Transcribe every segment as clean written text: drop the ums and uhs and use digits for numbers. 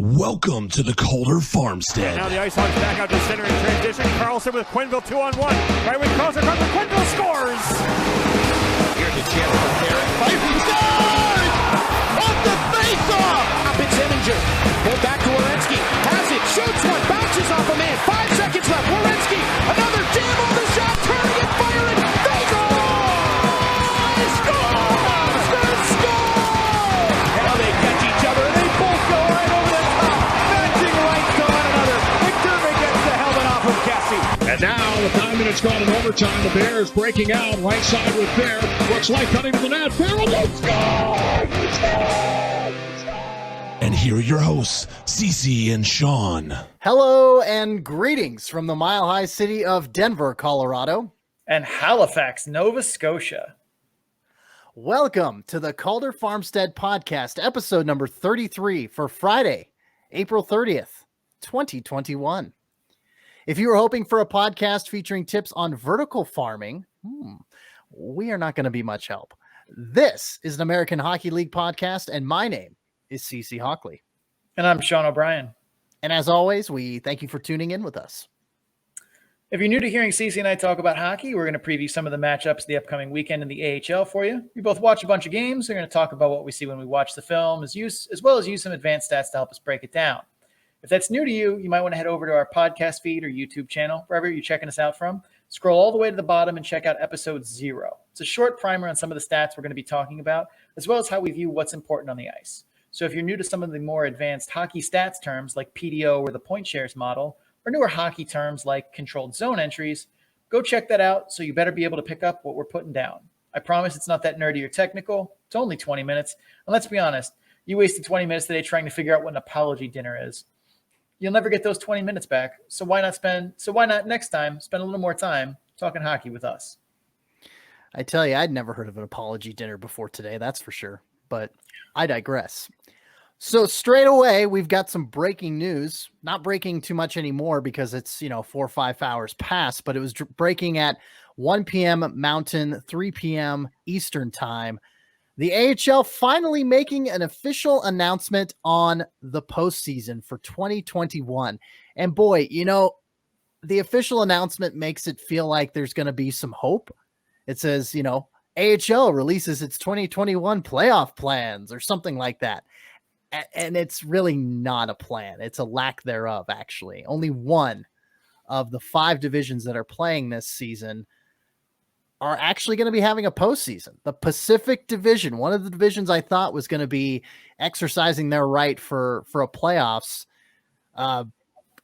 Welcome to the Calder Farmstead. Now the Ice Hawks back out to center in transition. Carlson with Quinville 2-on-1. Right with Carlson, Quinville scores! Here's a chance for Barron. He scores! Off the face-off! Up in Semyon. Pulled back to Werenski. Has it, shoots one, bounces off a man. 5 seconds left. Werenski, another jam on the shot, turning and firing. They score! Now they catch each other and they both go right over the top. Matching rights to one another. McDermott gets the helmet off of Cassie. And now, with 9 minutes gone in overtime, the Bears breaking out right side with Bear. Looks like cutting to the net. Bear will score! And here are your hosts, Cece and Sean. Hello and greetings from the mile-high city of Denver, Colorado. And Halifax, Nova Scotia. Welcome to the Calder Farmstead podcast, episode number 33 for Friday, April 30th, 2021. If you were hoping for a podcast featuring tips on vertical farming, we are not going to be much help. This is an American Hockey League podcast, and my name is Cece Hockley. And I'm Sean O'Brien. And as always, we thank you for tuning in with us. If you're new to hearing Cece and I talk about hockey, we're going to preview some of the matchups the upcoming weekend in the AHL for you. We both watch a bunch of games. We're going to talk about what we see when we watch the film, as well as use some advanced stats to help us break it down. If that's new to you, you might want to head over to our podcast feed or YouTube channel, wherever you're checking us out from. Scroll all the way to the bottom and check out episode 0. It's a short primer on some of the stats we're going to be talking about, as well as how we view what's important on the ice. So if you're new to some of the more advanced hockey stats terms like PDO or the point shares model, or newer hockey terms like controlled zone entries, go check that out, so you better be able to pick up what we're putting down. I promise it's not that nerdy or technical. It's only 20 minutes. And let's be honest, you wasted 20 minutes today trying to figure out what an apology dinner is. You'll never get those 20 minutes back. So why not next time spend a little more time talking hockey with us? I tell you, I'd never heard of an apology dinner before today, that's for sure. But I digress. So straight away, we've got some breaking news, not breaking too much anymore because it's, 4 or 5 hours past, but it was breaking at 1 p.m. Mountain, 3 p.m. Eastern time. The AHL finally making an official announcement on the postseason for 2021. And boy, the official announcement makes it feel like there's going to be some hope. It says, AHL releases its 2021 playoff plans or something like that. And it's really not a plan. It's a lack thereof, actually. Only one of the 5 divisions that are playing this season are actually going to be having a postseason. The Pacific Division, one of the divisions I thought was going to be exercising their right for a playoffs,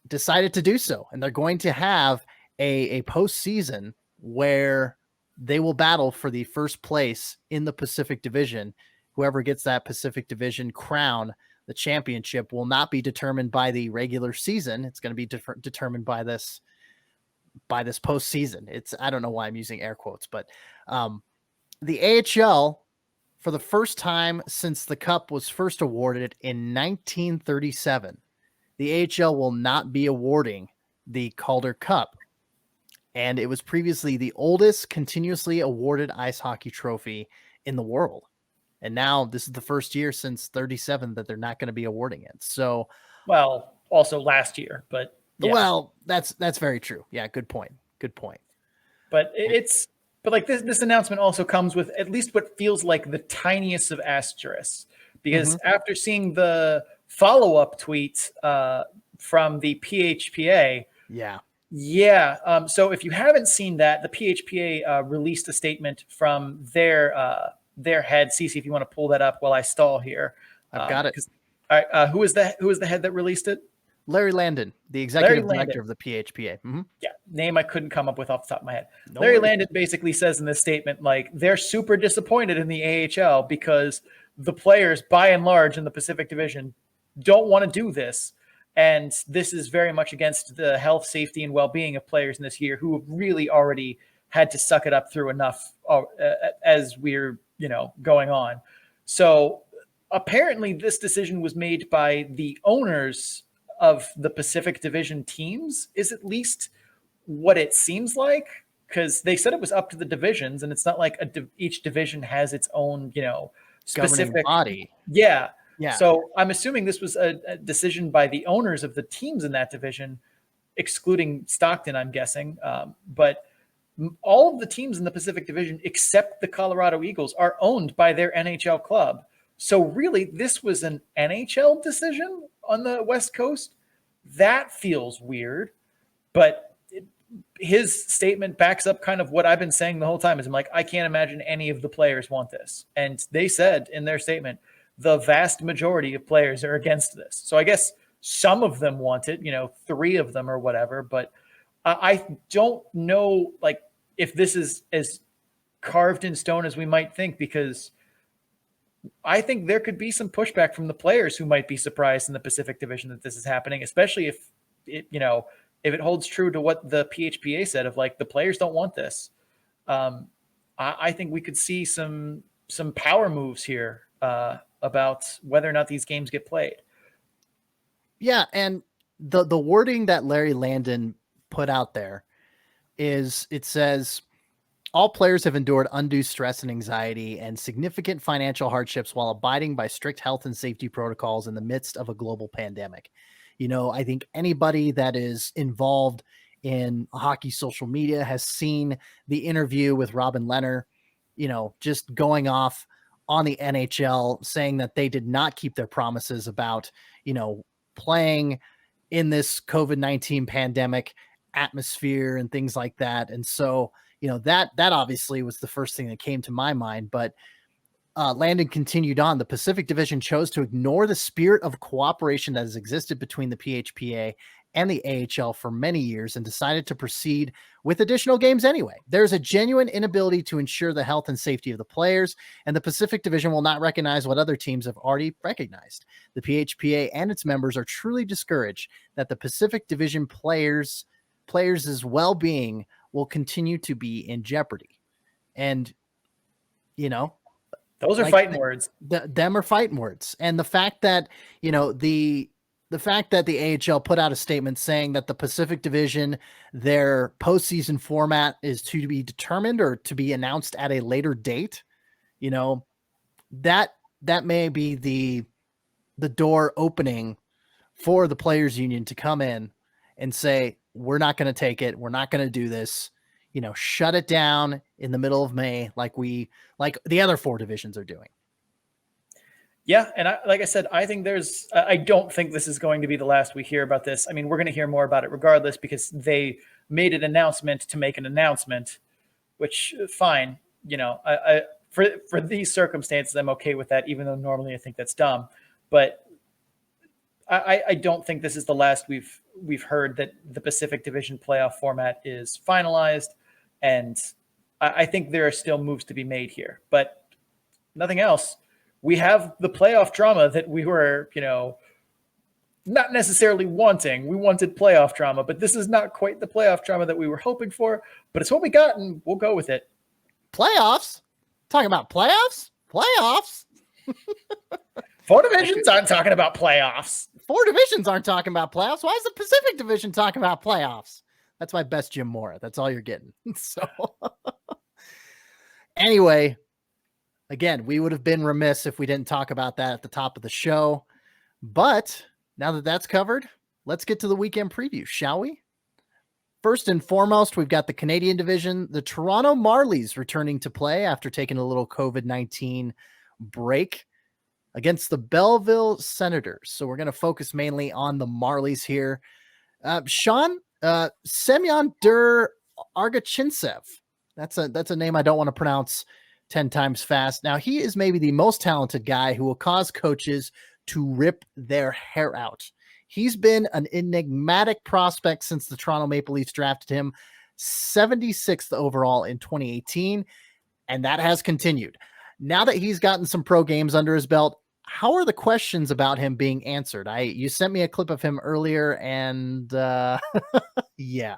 decided to do so. And they're going to have a postseason where they will battle for the first place in the Pacific Division. Whoever gets that Pacific Division crown, the championship, will not be determined by the regular season. It's going to be determined by this postseason. I don't know why I'm using air quotes, but the AHL, for the first time since the Cup was first awarded in 1937, the AHL will not be awarding the Calder Cup. And it was previously the oldest continuously awarded ice hockey trophy in the world. And now this is the first year since 37 that they're not going to be awarding it. So, well, also last year, but yeah. Well, that's very true. Yeah, good point. But this announcement also comes with at least what feels like the tiniest of asterisks, because after seeing the follow-up tweet from the PHPA, so if you haven't seen that, the PHPA released a statement from their head. Cece, if you want to pull that up while I stall here. I've got it. All right, who is the head that released it? Larry Landon, the executive director of the PHPA. Mm-hmm. Yeah, name I couldn't come up with off the top of my head. Larry Landon basically says in this statement, they're super disappointed in the AHL because the players, by and large, in the Pacific Division don't want to do this. And this is very much against the health, safety, and well-being of players in this year who have really already had to suck it up through enough as we're, going on. So apparently this decision was made by the owners of the Pacific Division teams, is at least what it seems like, because they said it was up to the divisions, and it's not like each division has its own, specific governing body. Yeah. Yeah. So I'm assuming this was a decision by the owners of the teams in that division, excluding Stockton, I'm guessing. But all of the teams in the Pacific Division, except the Colorado Eagles, are owned by their NHL club. So really, this was an NHL decision on the West Coast. That feels weird. But his statement backs up kind of what I've been saying the whole time. Is I'm like, I can't imagine any of the players want this. And they said in their statement, the vast majority of players are against this. So I guess some of them want it, 3 of them or whatever. But I don't know, like, if this is as carved in stone as we might think, because I think there could be some pushback from the players who might be surprised in the Pacific Division that this is happening, especially if it holds true to what the PHPA said of, like, the players don't want this. I think we could see some power moves here about whether or not these games get played. Yeah, and the wording that Larry Landon put out there is, it says, all players have endured undue stress and anxiety and significant financial hardships while abiding by strict health and safety protocols in the midst of a global pandemic. I think anybody that is involved in hockey social media has seen the interview with Robin Lehner, just going off on the NHL, saying that they did not keep their promises about, playing in this COVID-19 pandemic atmosphere and things like that. And so, that obviously was the first thing that came to my mind. But Landon continued on. The Pacific Division chose to ignore the spirit of cooperation that has existed between the PHPA and the AHL for many years and decided to proceed with additional games anyway. There's a genuine inability to ensure the health and safety of the players, and the Pacific Division will not recognize what other teams have already recognized. The PHPA and its members are truly discouraged that the Pacific Division players' well-being will continue to be in jeopardy. And, those are fighting words. Them are fighting words. And the fact that, the fact that the AHL put out a statement saying that the Pacific Division, their postseason format is to be determined or to be announced at a later date, that may be the door opening for the players union to come in and say, we're not going to take it. We're not going to do this. Shut it down in the middle of May, like the other 4 divisions are doing. Yeah. And like I said, I think I don't think this is going to be the last we hear about this. I mean, we're going to hear more about it regardless, because they made an announcement to make an announcement, which fine. For these circumstances, I'm okay with that, even though normally I think that's dumb. But I don't think this is the last we've heard that the Pacific Division playoff format is finalized. And I think there are still moves to be made here, but nothing else. We have the playoff drama that we were, not necessarily wanting. We wanted playoff drama, but this is not quite the playoff drama that we were hoping for, but it's what we got, and we'll go with it. Playoffs? Talking about playoffs? Playoffs? 4 divisions aren't talking about playoffs. 4 divisions aren't talking about playoffs. Why is the Pacific Division talking about playoffs? That's my best Jim Mora. That's all you're getting. So anyway, again, we would have been remiss if we didn't talk about that at the top of the show. But now that that's covered, let's get to the weekend preview, shall we? First and foremost, we've got the Canadian division, the Toronto Marlies returning to play after taking a little COVID-19 break against the Belleville Senators. So we're going to focus mainly on the Marlies here. Sean, Semyon Der Argensev. That's a name I don't want to pronounce 10 times fast. Now, he is maybe the most talented guy who will cause coaches to rip their hair out. He's been an enigmatic prospect since the Toronto Maple Leafs drafted him 76th overall in 2018, and that has continued. Now that he's gotten some pro games under his belt, how are the questions about him being answered? You sent me a clip of him earlier, and yeah.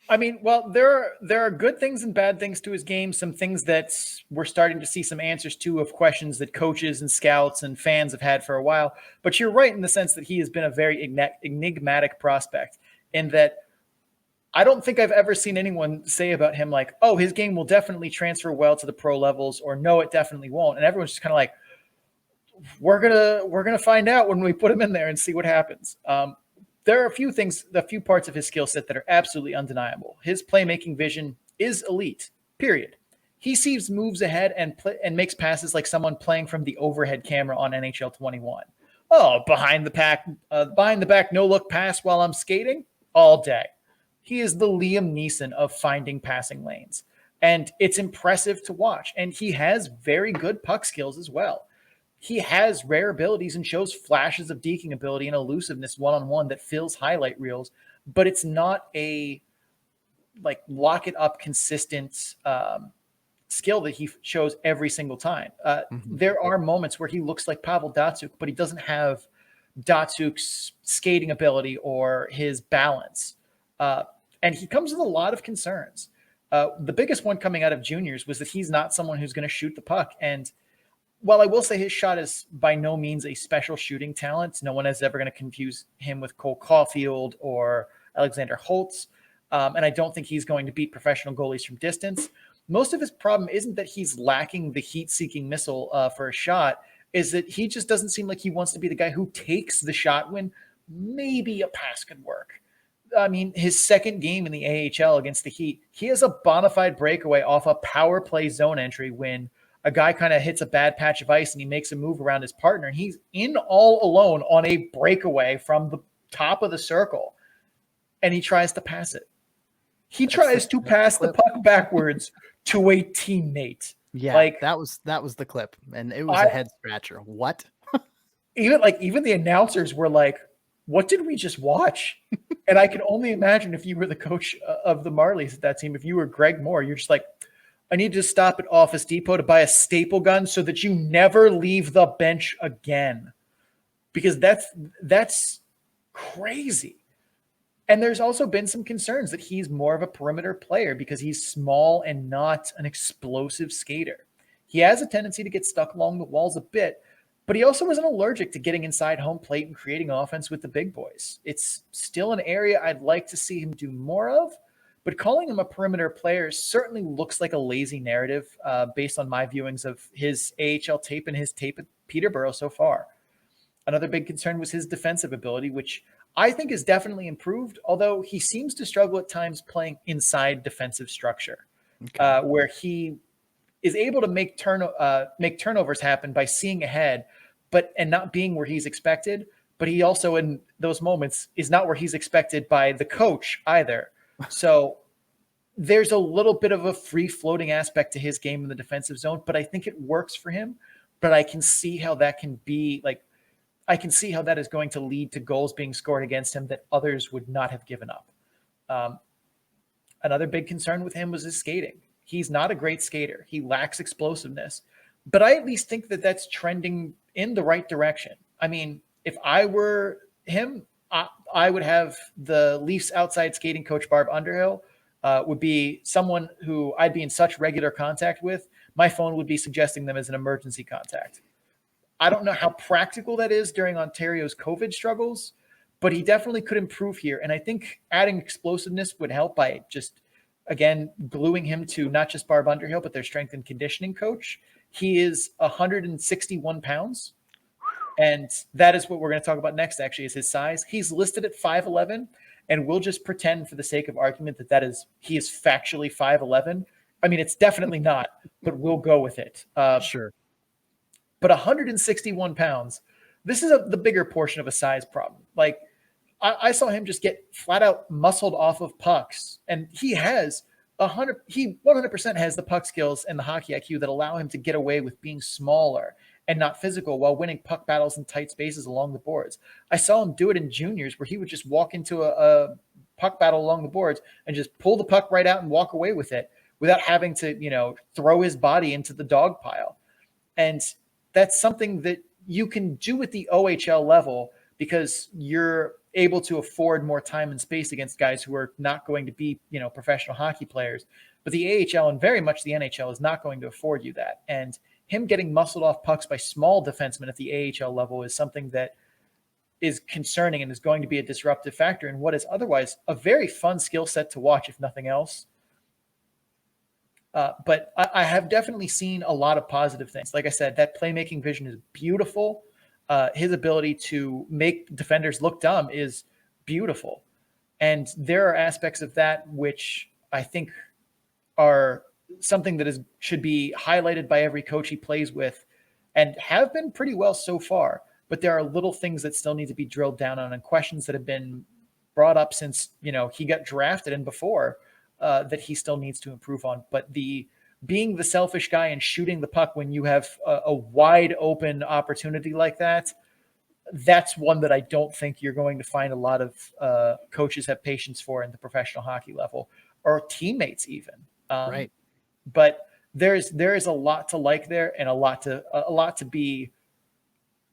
I mean, well, there are good things and bad things to his game. Some things that we're starting to see some answers to, of questions that coaches and scouts and fans have had for a while. But you're right in the sense that he has been a very enigmatic prospect, in that I don't think I've ever seen anyone say about him like, oh, his game will definitely transfer well to the pro levels, or no, it definitely won't. And everyone's just kind of like, we're gonna find out when we put him in there and see what happens. There are a few parts of his skill set that are absolutely undeniable. His playmaking vision is elite. Period. He sees moves ahead and makes passes like someone playing from the overhead camera on NHL 21. Oh, behind the back, no look pass while I'm skating all day. He is the Liam Neeson of finding passing lanes, and it's impressive to watch. And he has very good puck skills as well. He has rare abilities and shows flashes of deking ability and elusiveness one-on-one that fills highlight reels, but it's not a lock it up consistent skill that he shows every single time. There are moments where he looks like Pavel Datsyuk, but he doesn't have Datsuk's skating ability or his balance. And he comes with a lot of concerns. The biggest one coming out of juniors was that he's not someone who's going to shoot the puck. And while I will say his shot is by no means a special shooting talent, no one is ever going to confuse him with Cole Caulfield or Alexander Holtz. And I don't think he's going to beat professional goalies from distance. Most of his problem isn't that he's lacking the heat-seeking missile for a shot, is that he just doesn't seem like he wants to be the guy who takes the shot when maybe a pass could work. I mean, his second game in the AHL against the Heat, he has a bona fide breakaway off a power play zone entry when a guy kind of hits a bad patch of ice and he makes a move around his partner. And he's in all alone on a breakaway from the top of the circle, and he tries to pass it. He tries to pass the puck backwards to a teammate. Yeah, that was the clip, and it was a head scratcher. What? even the announcers were like, "What did we just watch?" And I can only imagine if you were the coach of the Marlies at that team, if you were Greg Moore, you're just like, "I need to stop at Office Depot to buy a staple gun so that you never leave the bench again," because that's crazy. And there's also been some concerns that he's more of a perimeter player because he's small and not an explosive skater. He has a tendency to get stuck along the walls a bit, but he also isn't allergic to getting inside home plate and creating offense with the big boys. It's still an area I'd like to see him do more of, but calling him a perimeter player certainly looks like a lazy narrative based on my viewings of his AHL tape and his tape at Peterborough so far. Another big concern was his defensive ability, which I think is definitely improved, although he seems to struggle at times playing inside defensive structure, where he is able to make turnovers happen by seeing ahead, and not being where he's expected. But he also, in those moments, is not where he's expected by the coach either. So there's a little bit of a free-floating aspect to his game in the defensive zone, but I think it works for him. But I can see how that can be I can see how that is going to lead to goals being scored against him that others would not have given up. Another big concern with him was his skating. He's not a great skater. He lacks explosiveness, but I at least think that that's trending in the right direction. I mean, if I were him, I would have the Leafs outside skating coach, Barb Underhill, would be someone who I'd be in such regular contact with. My phone would be suggesting them as an emergency contact. I don't know how practical that is during Ontario's COVID struggles, but he definitely could improve here. And I think adding explosiveness would help by just, again, gluing him to not just Barb Underhill, but their strength and conditioning coach. He is 161 pounds. And that is what we're going to talk about next, actually, is his size. He's listed at 5'11", and we'll just pretend for the sake of argument that he is factually 5'11". I mean, it's definitely not, but we'll go with it. Sure. But 161 pounds, this is the bigger portion of a size problem. Like, I saw him just get flat out muscled off of pucks, and he 100% has the puck skills and the hockey IQ that allow him to get away with being smaller and not physical while winning puck battles in tight spaces along the boards. I saw him do it in juniors where he would just walk into a puck battle along the boards and just pull the puck right out and walk away with it without having to, throw his body into the dog pile. And that's something that you can do at the OHL level because you're able to afford more time and space against guys who are not going to be, professional hockey players. But the AHL and very much the NHL is not going to afford you that. And him getting muscled off pucks by small defensemen at the AHL level is something that is concerning and is going to be a disruptive factor in what is otherwise a very fun skill set to watch, if nothing else. But I have definitely seen a lot of positive things. Like I said, that playmaking vision is beautiful. His ability to make defenders look dumb is beautiful. And there are aspects of that which I think are something that should be highlighted by every coach he plays with and have been pretty well so far. But there are little things that still need to be drilled down on and questions that have been brought up since, he got drafted and before that he still needs to improve on. But being the selfish guy and shooting the puck when you have a wide open opportunity like that, that's one that I don't think you're going to find a lot of coaches have patience for in the professional hockey level, or teammates even. Right. But there is a lot to like there, and a lot to be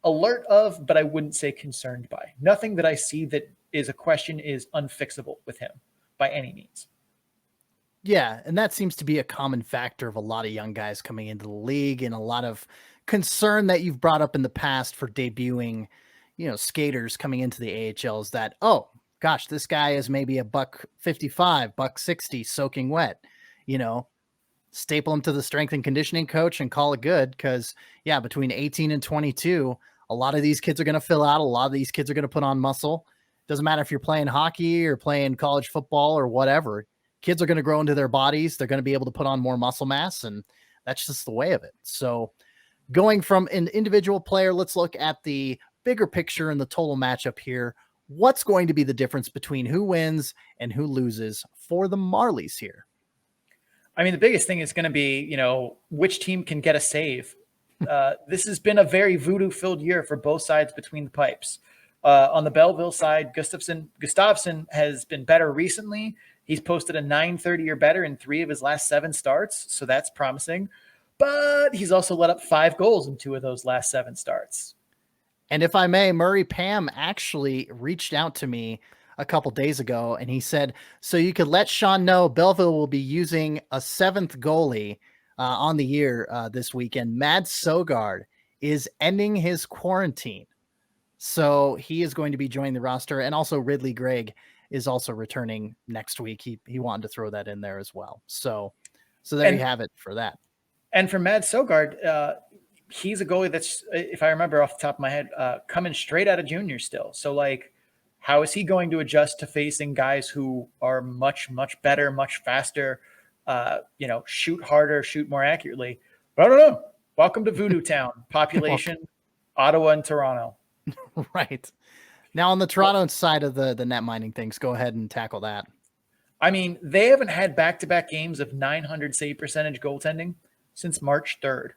alert of, but I wouldn't say concerned by. Nothing that I see that is a question is unfixable with him by any means. Yeah, and that seems to be a common factor of a lot of young guys coming into the league, and a lot of concern that you've brought up in the past for debuting, skaters coming into the AHL is that, oh gosh, this guy is maybe a $155, $160 soaking wet, staple him to the strength and conditioning coach and call it good. Cause between 18 and 22, a lot of these kids are going to fill out. A lot of these kids are going to put on muscle. Doesn't matter if you're playing hockey or playing college football or whatever. Kids are going to grow into their bodies. They're going to be able to put on more muscle mass, and that's just the way of it. So going from an individual player, let's look at the bigger picture and the total matchup here. What's going to be the difference between who wins and who loses for the Marlies here? I mean, the biggest thing is going to be, which team can get a save. This has been a very voodoo-filled year for both sides between the pipes. On the Belleville side, Gustafsson has been better recently. He's posted a .930 or better in 3 of his last 7 starts, so that's promising. But he's also let up 5 goals in 2 of those last 7 starts. And if I may, Murray Pam actually reached out to me a couple days ago, and he said, so you could let Sean know Belleville will be using a 7th goalie on the year this weekend. Mads Sogard is ending his quarantine. So he is going to be joining the roster, and also Ridley Gregg is also returning next week. He wanted to throw that in there as well. So there you have it for that. And for Mads Sogard, he's a goalie that's, if I remember off the top of my head, coming straight out of junior still. So how is he going to adjust to facing guys who are much, much better, much faster, shoot harder, shoot more accurately? I don't know. Welcome to Voodoo Town. Population, Ottawa and Toronto. Right. Now, on the Toronto side of the net mining things, go ahead and tackle that. I mean, they haven't had back-to-back games of 900 save percentage goaltending since March 3rd.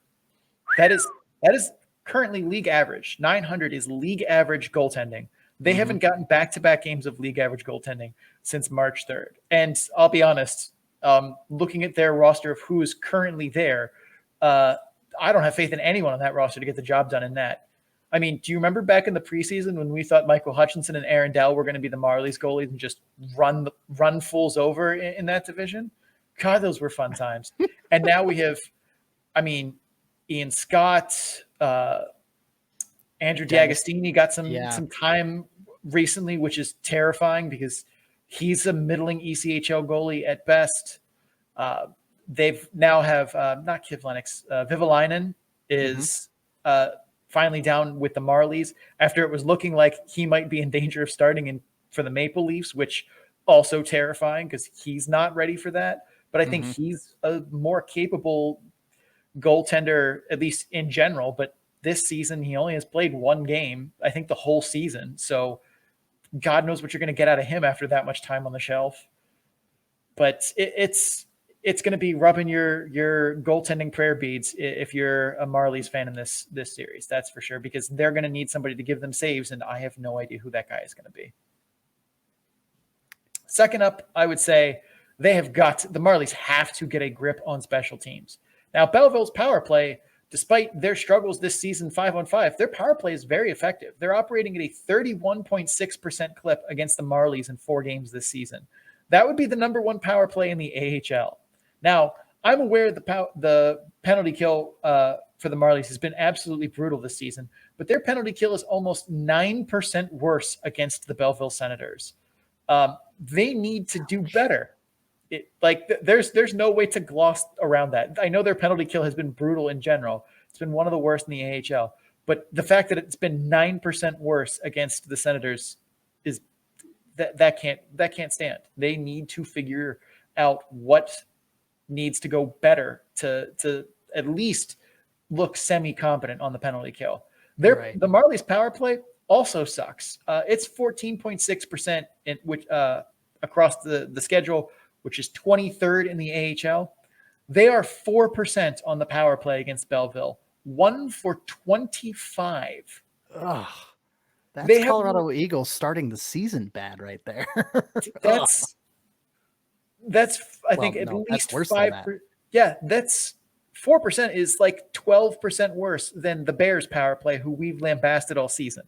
That is currently league average. 900 is league average goaltending. They haven't gotten back-to-back games of league average goaltending since March 3rd. And I'll be honest, looking at their roster of who is currently there, I don't have faith in anyone on that roster to get the job done in that. I mean, do you remember back in the preseason when we thought Michael Hutchinson and Aaron Dell were going to be the Marlies goalies and just run fools over in that division? God, those were fun times. And now we have, Ian Scott, Andrew D'Agostini got some time recently, which is terrifying because he's a middling ECHL goalie at best. They've now have not Kivlenix, Vivalainen is finally down with the Marlies after it was looking like he might be in danger of starting for the Maple Leafs, which also terrifying because he's not ready for that. But I think he's a more capable goaltender, at least in general. But this season, he only has played 1 game, I think the whole season. So God knows what you're going to get out of him after that much time on the shelf. But it's going to be rubbing your goaltending prayer beads if you're a Marlies fan in this series. That's for sure, because they're going to need somebody to give them saves, and I have no idea who that guy is going to be. Second up, I would say the Marlies have to get a grip on special teams. Now, Belleville's power play, despite their struggles this season 5-on-5, their power play is very effective. They're operating at a 31.6% clip against the Marlies in 4 games this season. That would be the number 1 power play in the AHL. Now, I'm aware the penalty kill for the Marlies has been absolutely brutal this season, but their penalty kill is almost 9% worse against the Belleville Senators. They need to do better there's no way to gloss around that. I know their penalty kill has been brutal in general. It's been one of the worst in the AHL, but the fact that it's been 9% worse against the Senators is that can't stand. They need to figure out what needs to go better to at least look semi-competent on the penalty kill. The Marlies power play also sucks. It's 14.6% in which across the schedule, which is 23rd in the AHL. They are 4% on the power play against Belleville, 1 for 25. Ugh. That's Colorado Eagles starting the season bad right there. That's I think at least 5%. Yeah, that's 4% is like 12% worse than the Bears power play, who we've lambasted all season.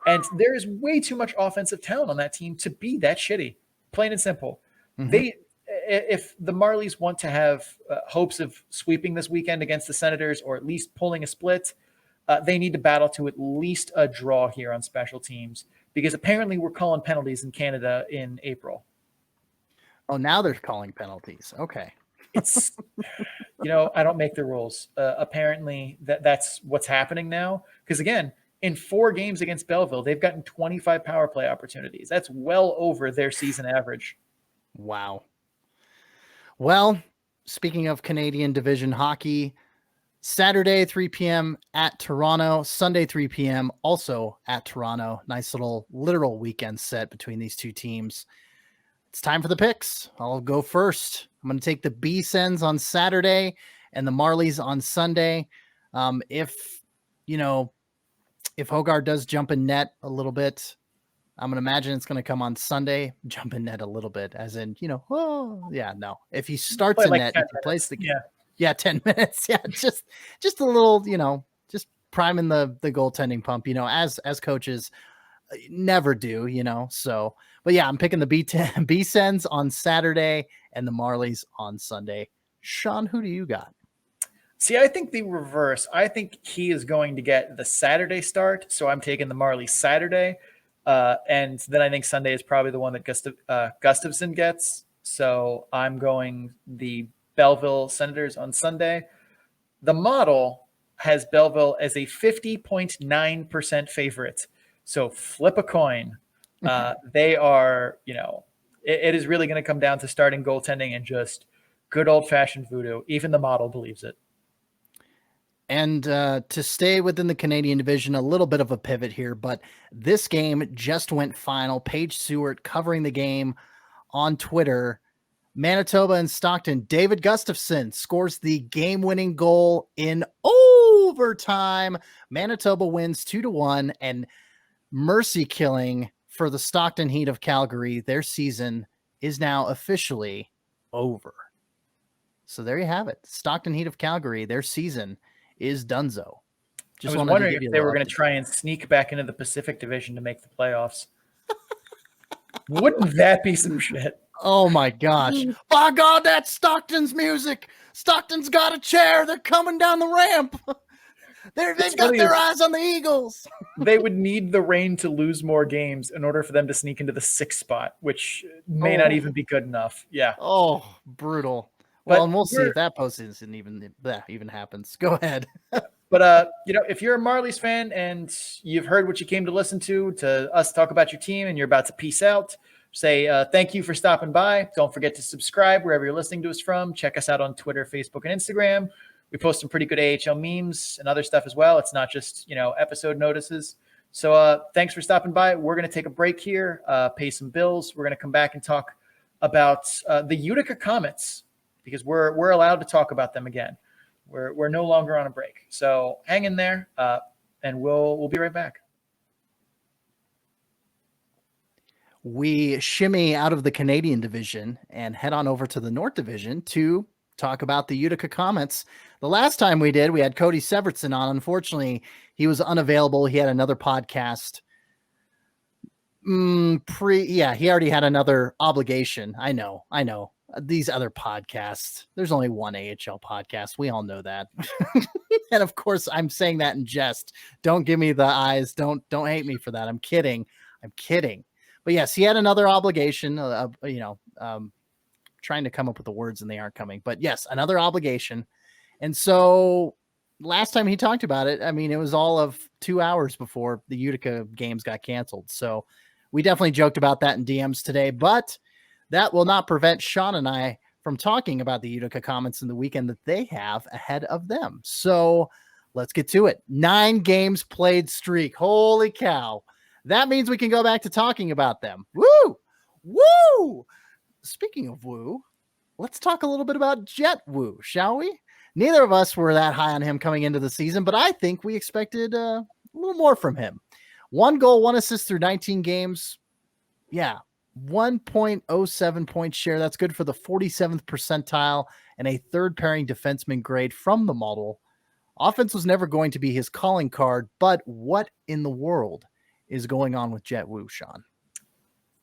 And there is way too much offensive talent on that team to be that shitty, plain and simple. Mm-hmm. If the Marlies want to have hopes of sweeping this weekend against the Senators, or at least pulling a split, they need to battle to at least a draw here on special teams, because apparently we're calling penalties in Canada in April. Oh, now they're calling penalties. Okay. It's, I don't make the rules. Apparently that's what's happening now. Because again, in 4 games against Belleville, they've gotten 25 power play opportunities. That's well over their season average. Wow. Well, speaking of Canadian Division hockey, Saturday, 3 p.m. at Toronto, Sunday, 3 p.m. also at Toronto. Nice little literal weekend set between these two teams. It's time for the picks. I'll go first. I'm going to take the B-Sens on Saturday and the Marlies on Sunday. If Sogard does jump in net a little bit, I'm going to imagine it's going to come on Sunday. Jump in net a little bit, as in, no. If he starts in net, if he plays the game. Yeah, 10 minutes. Yeah, just a little, just priming the goaltending pump, as coaches never do, so. But yeah, I'm picking the B-Sens on Saturday and the Marlies on Sunday. Sean, who do you got? See, I think the reverse. I think he is going to get the Saturday start, so I'm taking the Marlies Saturday. And then I think Sunday is probably the one that Gustafson gets. So I'm going the Belleville Senators on Sunday. The model has Belleville as a 50.9% favorite. So flip a coin. They are, it is really going to come down to starting goaltending and just good old-fashioned voodoo. Even the model believes it. And to stay within the Canadian division, a little bit of a pivot here, but this game just went final. Paige Seward covering the game on Twitter. Manitoba and Stockton. David Gustafson scores the game-winning goal in overtime. Manitoba wins 2-1, and mercy killing for the Stockton Heat of Calgary. Their season is now officially over. So there you have it. Stockton Heat of Calgary, their season is donezo. I was wondering if they were going to try and sneak back into the Pacific Division to make the playoffs. Wouldn't that be some shit? Oh my gosh. By God, that's Stockton's music. Stockton's got a chair. They're coming down the ramp. They've got their eyes on the Eagles. They would need the Reign to lose more games in order for them to sneak into the 6th spot, which may not even be good enough. Yeah. Oh, brutal. Well, and we'll see if that postseason even happens. Go ahead. But if you're a Marlies fan and you've heard what you came to listen to us talk about your team, and you're about to peace out, say thank you for stopping by. Don't forget to subscribe wherever you're listening to us from. Check us out on Twitter, Facebook, and Instagram. We post some pretty good AHL memes and other stuff as well. It's not just episode notices. So thanks for stopping by. We're going to take a break here, pay some bills. We're going to come back and talk about the Utica Comets, because we're allowed to talk about them again. We're no longer on a break. So hang in there, and we'll be right back. We shimmy out of the Canadian division and head on over to the North Division to talk about the Utica Comets. The last time we did, we had Cody Severson on. Unfortunately, he was unavailable. He had another podcast. He already had another obligation. I know. These other podcasts, there's only one AHL podcast. We all know that. And of course, I'm saying that in jest. Don't give me the eyes. Don't hate me for that. I'm kidding. But yes, he had another obligation, trying to come up with the words and they aren't coming. But yes, another obligation. And so last time he talked about it, I mean, it was all of 2 hours before the Utica games got canceled. So we definitely joked about that in DMs today, but that will not prevent Sean and I from talking about the Utica Comets in the weekend that they have ahead of them. So let's get to it. 9 games played streak. Holy cow. That means we can go back to talking about them. Woo! Woo! Speaking of woo, let's talk a little bit about Jet Woo, shall we? Neither of us were that high on him coming into the season, but I think we expected a little more from him. 1 goal, 1 assist through 19 games. Yeah, 1.07 point share. That's good for the 47th percentile and a third pairing defenseman grade from the model. Offense was never going to be his calling card, but what in the world is going on with Jet Woo, Sean?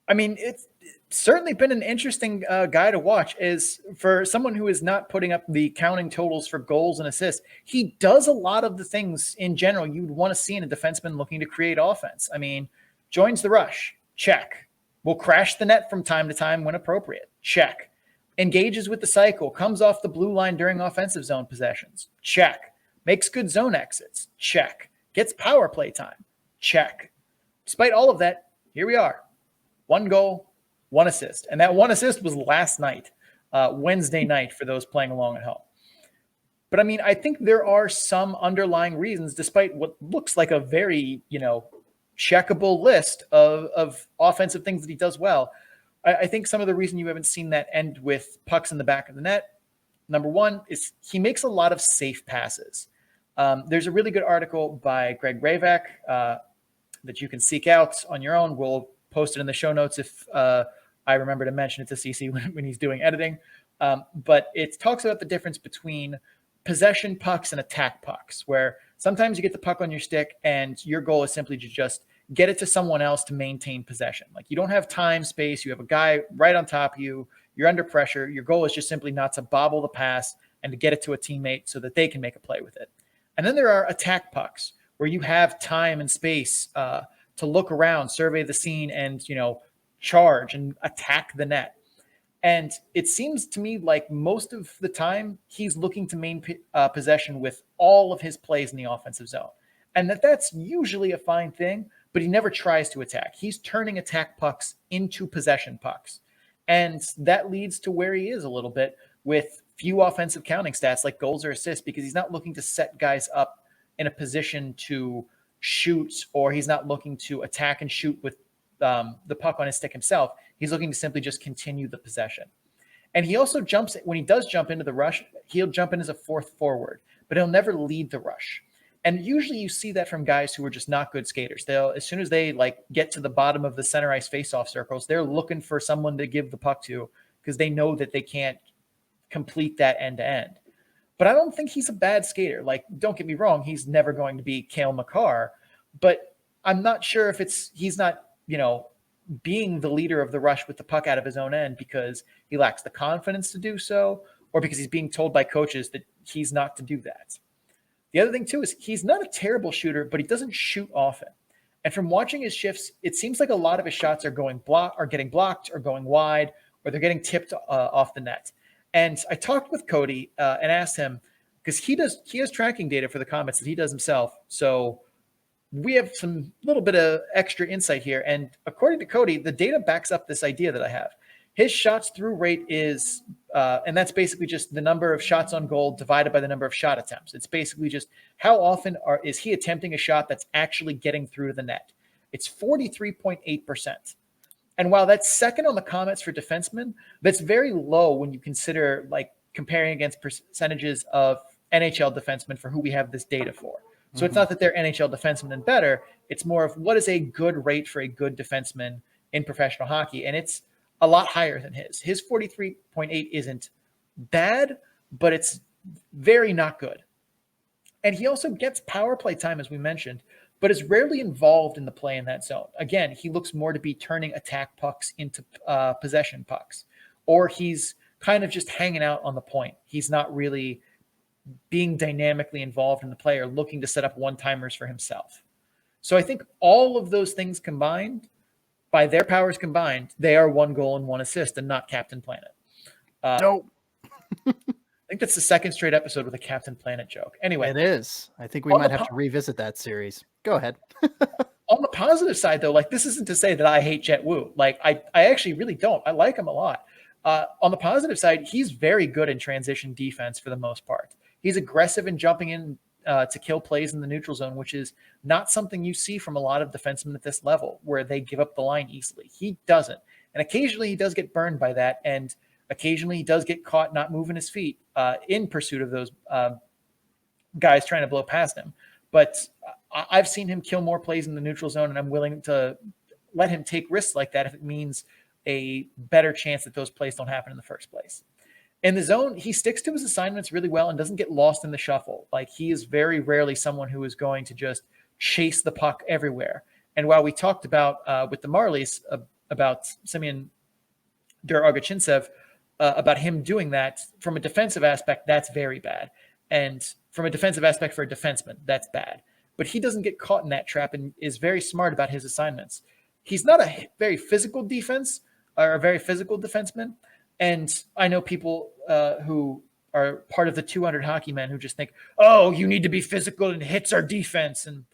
I mean, it's certainly been an interesting guy to watch. Is for someone who is not putting up the counting totals for goals and assists, he does a lot of the things in general you'd want to see in a defenseman looking to create offense. I mean, joins the rush, check. Will crash the net from time to time when appropriate, check. Engages with the cycle, comes off the blue line during offensive zone possessions, check. Makes good zone exits, check. Gets power play time, check. Despite all of that, here we are. 1 goal, 1 assist. And that 1 assist was last night, Wednesday night, for those playing along at home. But I mean, I think there are some underlying reasons, despite what looks like a very, checkable list of offensive things that he does well. I think some of the reason you haven't seen that end with pucks in the back of the net, number one, is he makes a lot of safe passes. There's a really good article by Greg Ravak that you can seek out on your own. We'll post it in the show notes if I remember to mention it to CC when he's doing editing. But it talks about the difference between possession pucks and attack pucks, where sometimes you get the puck on your stick and your goal is simply to just get it to someone else to maintain possession. Like, you don't have time, space. You have a guy right on top of you. You're under pressure. Your goal is just simply not to bobble the pass and to get it to a teammate so that they can make a play with it. And then there are attack pucks where you have time and space to look around, survey the scene, and, charge and attack the net. And it seems to me like most of the time he's looking to maintain possession with all of his plays in the offensive zone. And that's usually a fine thing, but he never tries to attack. He's turning attack pucks into possession pucks. And that leads to where he is a little bit with few offensive counting stats like goals or assists, because he's not looking to set guys up in a position to shoot, or he's not looking to attack and shoot with the puck on his stick himself. He's looking to simply just continue the possession. And he also jumps, when he does jump into the rush, he'll jump in as a fourth forward, but he'll never lead the rush. And usually you see that from guys who are just not good skaters. They'll, as soon as they get to the bottom of the center ice faceoff circles, they're looking for someone to give the puck to because they know that they can't complete that end to end. But I don't think he's a bad skater. Don't get me wrong, he's never going to be Cale Makar, but I'm not sure if he's not, being the leader of the rush with the puck out of his own end because he lacks the confidence to do so, or because he's being told by coaches that he's not to do that. The other thing too is he's not a terrible shooter, but he doesn't shoot often. And from watching his shifts, it seems like a lot of his shots are getting blocked or going wide, or they're getting tipped off the net. And I talked with Cody and asked him, because he has tracking data for the Comets that he does himself. So we have some little bit of extra insight here. And according to Cody, the data backs up this idea that I have. His shots through rate is, and that's basically just the number of shots on goal divided by the number of shot attempts. It's basically just how often is he attempting a shot that's actually getting through the net. It's 43.8%. And while that's second on the Comets for defensemen, that's very low when you consider comparing against percentages of NHL defensemen for who we have this data for. So It's not that they're NHL defensemen and better. It's more of what is a good rate for a good defenseman in professional hockey. And it's a lot higher than his. His 43.8 isn't bad, but it's very not good. And he also gets power play time, as we mentioned, but is rarely involved in the play in that zone. Again, he looks more to be turning attack pucks into possession pucks, or he's kind of just hanging out on the point. He's not really being dynamically involved in the play or looking to set up one-timers for himself. So I think all of those things combined, by their powers combined, they are 1 goal and 1 assist and not Captain Planet. Dope. I think that's the second straight episode with a Captain Planet joke. Anyway, It is. I think we On might the have to revisit that series. Go ahead. on the positive side, though, like this isn't to say that I hate Jet Wu. Like I actually really don't. I like him a lot. On the positive side, he's very good in transition defense for the most part. He's aggressive in jumping in to kill plays in the neutral zone, which is not something you see from a lot of defensemen at this level, where they give up the line easily. He doesn't. And occasionally he does get burned by that. And occasionally he does get caught not moving his feet in pursuit of those guys trying to blow past him. But I've seen him kill more plays in the neutral zone, and I'm willing to let him take risks like that if it means a better chance that those plays don't happen in the first place. In the zone, he sticks to his assignments really well and doesn't get lost in the shuffle. Like, he is very rarely someone who is going to just chase the puck everywhere. And while we talked about with the Marlies about Semyon Der Argensev, about him doing that from a defensive aspect, that's very bad. And from a defensive aspect for a defenseman, that's bad. But he doesn't get caught in that trap and is very smart about his assignments. He's not a very physical defenseman. And I know people who are part of the 200 hockey men who just think, oh, you need to be physical and hits our defense. And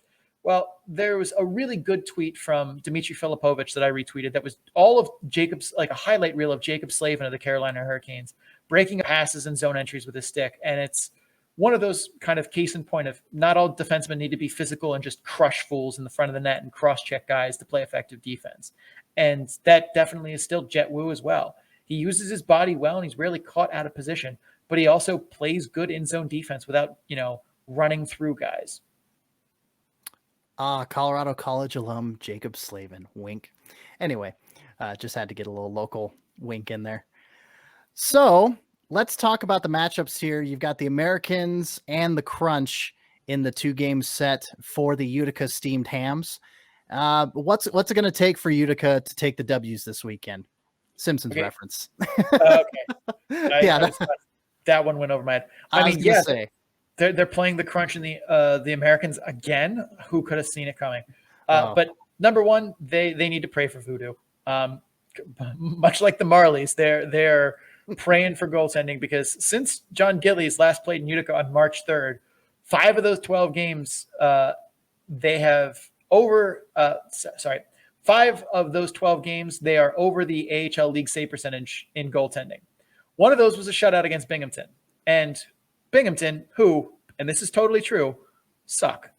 well, there was a really good tweet from Dmitry Filipovich that I retweeted that was all of Jacob's, like a highlight reel of Jacob Slaven of the Carolina Hurricanes, breaking passes and zone entries with his stick. And it's one of those kind of case in point of not all defensemen need to be physical and just crush fools in the front of the net and cross-check guys to play effective defense. And that definitely is still Jet Wu as well. He uses his body well, and he's rarely caught out of position, but he also plays good in-zone defense without, running through guys. Colorado College alum Jacob Slaven. Wink. Anyway, just had to get a little local wink in there. So let's talk about the matchups here. You've got the Americans and the Crunch in the 2-game set for the Utica Steamed Hams. What's it going to take for Utica to take the W's this weekend? Simpsons reference. Okay. That one went over my head. I mean, yeah, they're playing the Crunch and the Americans again. Who could have seen it coming? But number one, they need to pray for voodoo. Much like the Marlies, they're praying for goaltending, because since John Gillies last played in Utica on March 3rd, 5 of those 12 games, they have over. 5 of those 12 games, they are over the AHL league save percentage in goaltending. One of those was a shutout against Binghamton. And Binghamton, who, and this is totally true, suck.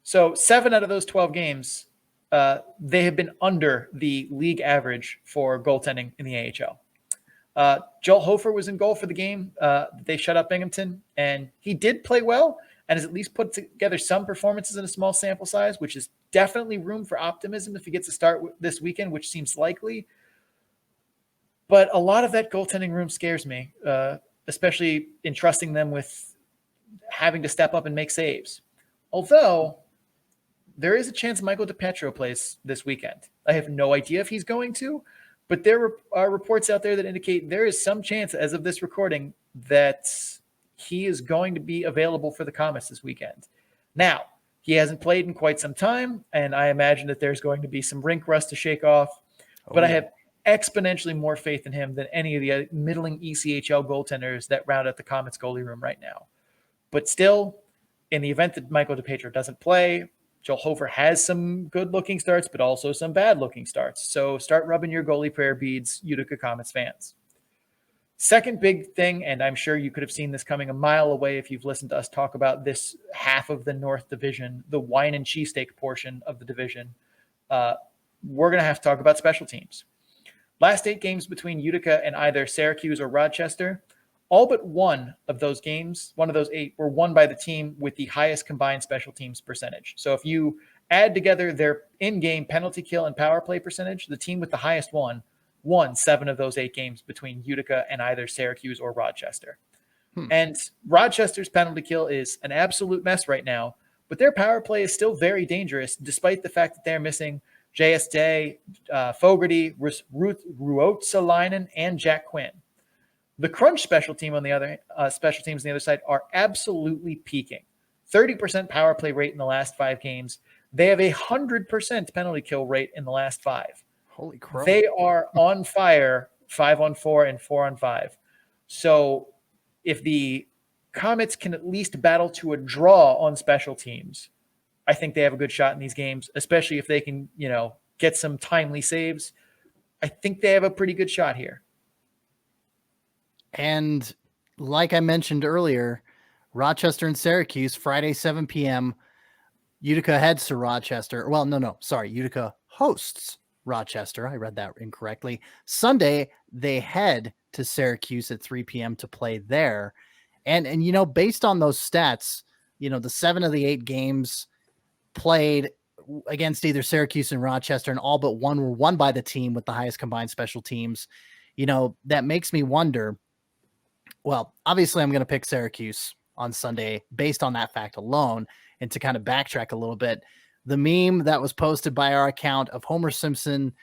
So 7 out of those 12 games, they have been under the league average for goaltending in the AHL. Joel Hofer was in goal for the game. They shut up Binghamton, and he did play well and has at least put together some performances in a small sample size, which is definitely room for optimism if he gets a start this weekend, which seems likely. But a lot of that goaltending room scares me, especially entrusting them with having to step up and make saves. Although there is a chance Michael DiPietro plays this weekend. I have no idea if he's going to, but there are reports out there that indicate there is some chance, as of this recording, that he is going to be available for the Comets this weekend. Now, he hasn't played in quite some time, and I imagine that there's going to be some rink rust to shake off. But I have exponentially more faith in him than any of the middling ECHL goaltenders that round out the Comets goalie room right now. But still, in the event that Michael DiPietro doesn't play, Joel Hofer has some good-looking starts, but also some bad-looking starts. So start rubbing your goalie prayer beads, Utica Comets fans. Second big thing, and I'm sure you could have seen this coming a mile away if you've listened to us talk about this half of the North Division, the wine and cheesesteak portion of the division, we're going to have to talk about special teams. Last 8 games between Utica and either Syracuse or Rochester, all but one of those games, one of those 8, were won by the team with the highest combined special teams percentage. So if you add together their in-game penalty kill and power play percentage, the team with the highest won 7 of those 8 games between Utica and either Syracuse or Rochester. And Rochester's penalty kill is an absolute mess right now, but their power play is still very dangerous, despite the fact that they're missing J.S. Day, Fogarty, Ruotsalainen, and Jack Quinn. The Crunch special team on the other special teams on the other side are absolutely peaking. 30% power play rate in the last 5 games. They have 100% penalty kill rate in the last 5. Holy crap. They are on fire 5-on-4, and 4-on-5. So if the Comets can at least battle to a draw on special teams, I think they have a good shot in these games, especially if they can, get some timely saves. I think they have a pretty good shot here. And like I mentioned earlier, Rochester and Syracuse, Friday, 7 p.m. Utica heads to Rochester. Well, sorry. Utica hosts Rochester. I read that incorrectly. Sunday, they head to Syracuse at 3 p.m. to play there. And based on those stats, the 7 of the 8 games played against either Syracuse and Rochester, and all but one were won by the team with the highest combined special teams. That makes me wonder. Well, obviously I'm going to pick Syracuse on Sunday based on that fact alone. And to kind of backtrack a little bit, the meme that was posted by our account of Homer Simpson,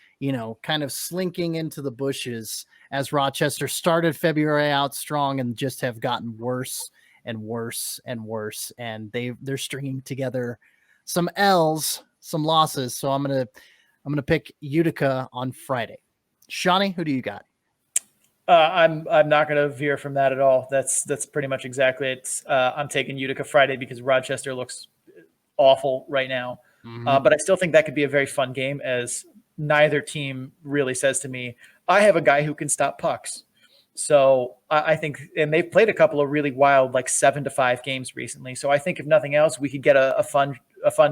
kind of slinking into the bushes as Rochester started February out strong and just have gotten worse and worse and worse. And they're stringing together some L's, some losses. So I'm going to pick Utica on Friday. Shawnee, who do you got? I'm not going to veer from that at all. That's pretty much exactly it. I'm taking Utica Friday because Rochester looks awful right now. Mm-hmm. But I still think that could be a very fun game, as neither team really says to me, I have a guy who can stop pucks. So I think, and they've played a couple of really wild, like 7-5 games recently. So I think if nothing else, we could get a fun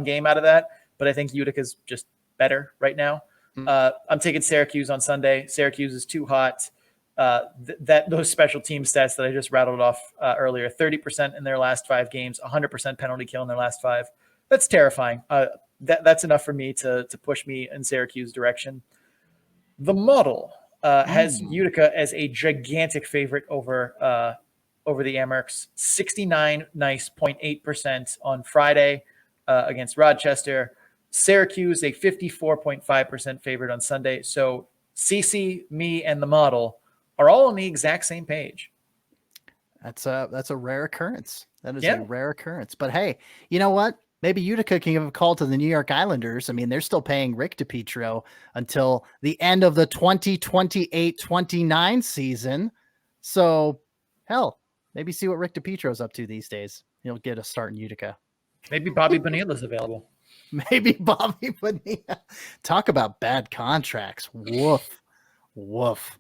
game out of that. But I think Utica's just better right now. Mm-hmm. I'm taking Syracuse on Sunday. Syracuse is too hot. Those special team stats that I just rattled off earlier, 30% in their last 5 games, 100% penalty kill in their last 5. That's terrifying. That's enough for me to push me in Syracuse direction. The model has Utica as a gigantic favorite over the Amerks, 69.8% on Friday against Rochester. Syracuse, a 54.5% favorite on Sunday. So CC, me, and the model are all on the exact same page. That's a rare occurrence. That is a rare occurrence. But hey, you know what? Maybe Utica can give a call to the New York Islanders. I mean, they're still paying Rick DiPietro until the end of the 2028-29 season. So, hell, maybe see what Rick DiPietro's up to these days. He'll get a start in Utica. Maybe Bobby Bonilla's available. Maybe Bobby Bonilla. Talk about bad contracts. Woof. Woof.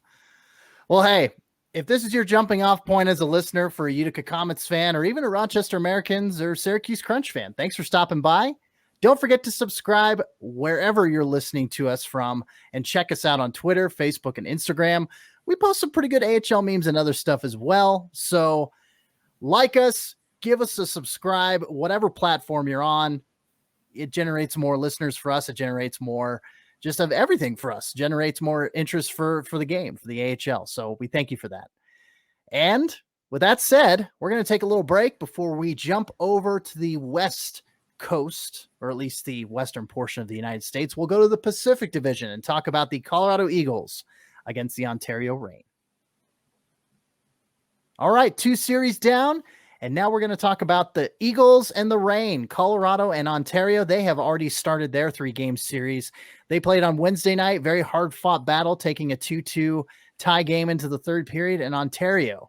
Well, hey, if this is your jumping off point as a listener for a Utica Comets fan, or even a Rochester Americans or Syracuse Crunch fan, thanks for stopping by. Don't forget to subscribe wherever you're listening to us from, and check us out on Twitter, Facebook, and Instagram. We post some pretty good AHL memes and other stuff as well. So like us, give us a subscribe, whatever platform you're on. It generates more listeners for us. It generates more just of everything for us, generates more interest for the game, for the AHL. So we thank you for that. And with that said, we're going to take a little break before we jump over to the West Coast, or at least the western portion of the United States. We'll go to the Pacific Division and talk about the Colorado Eagles against the Ontario Reign. All right, 2 series down. And now we're going to talk about the Eagles and the Reign. Colorado and Ontario, they have already started their 3-game series. They played on Wednesday night, very hard-fought battle, taking a 2-2 tie game into the third period, and Ontario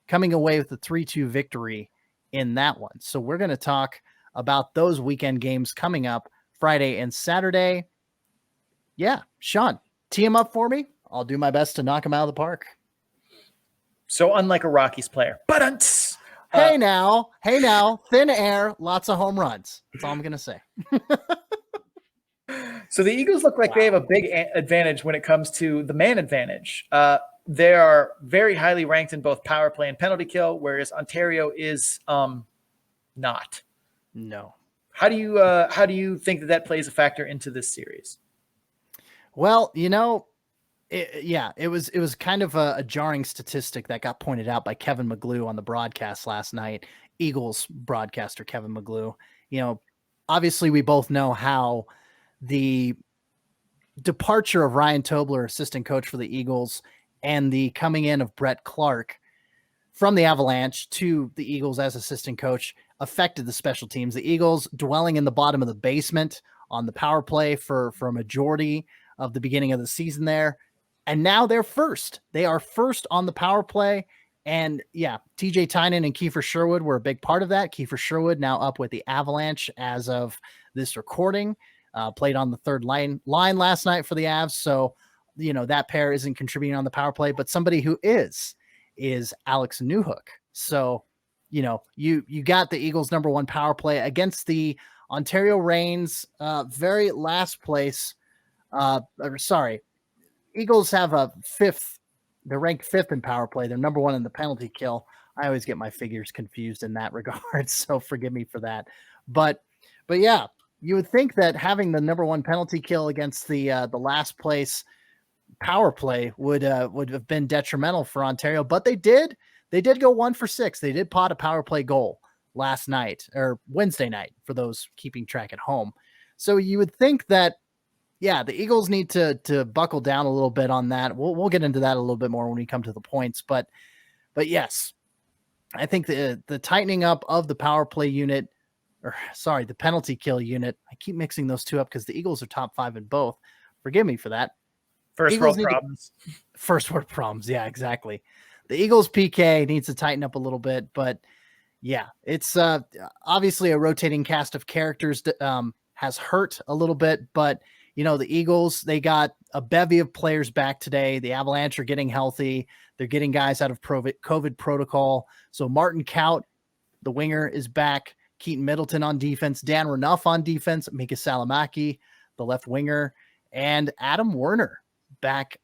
coming away with a 3-2 victory in that one. So we're going to talk about those weekend games coming up Friday and Saturday. Yeah, Sean, tee him up for me. I'll do my best to knock him out of the park. So unlike a Rockies player, Hey now, thin air, lots of home runs. That's all I'm going to say. So the Eagles look like they have a big advantage when it comes to the man advantage. They are very highly ranked in both power play and penalty kill, whereas Ontario is not. No. How do you think that plays a factor into this series? Well, it was kind of a jarring statistic that got pointed out by Kevin McGlue on the broadcast last night. Eagles broadcaster Kevin McGlue. Obviously we both know how the departure of Ryan Tobler, assistant coach for the Eagles, and the coming in of Brett Clark from the Avalanche to the Eagles as assistant coach affected the special teams. The Eagles dwelling in the bottom of the basement on the power play for a majority of the beginning of the season there. And now they're first. They are first on the power play. And yeah, TJ Tynan and Kiefer Sherwood were a big part of that. Kiefer Sherwood now up with the Avalanche as of this recording, played on the third line last night for the Avs. So, that pair isn't contributing on the power play, but somebody who is Alex Newhook. So, you got the Eagles' number one power play against the Ontario Reigns, very last place. Eagles have a fifth. They're ranked fifth in power play. They're number one in the penalty kill. I always get my figures confused in that regard, so forgive me for that. But yeah, you would think that having the number one penalty kill against the last place power play would have been detrimental for Ontario, but they did go 1 for 6. They did pot a power play goal last night or Wednesday night for those keeping track at home. So you would think that, yeah, the Eagles need to buckle down a little bit on that. We'll get into that a little bit more when we come to the points, but yes, I think the tightening up of the power play unit, the penalty kill unit. I keep mixing those two up because the Eagles are top 5 in both. Forgive me for that. First world problems. First world problems. Yeah, exactly. The Eagles PK needs to tighten up a little bit, but yeah, it's obviously a rotating cast of characters has hurt a little bit, but the Eagles, they got a bevy of players back today. The Avalanche are getting healthy. They're getting guys out of COVID protocol. So Martin Kaut, the winger, is back. Keaton Middleton on defense. Dan Renouf on defense. Mika Salamaki, the left winger. And Adam Werner back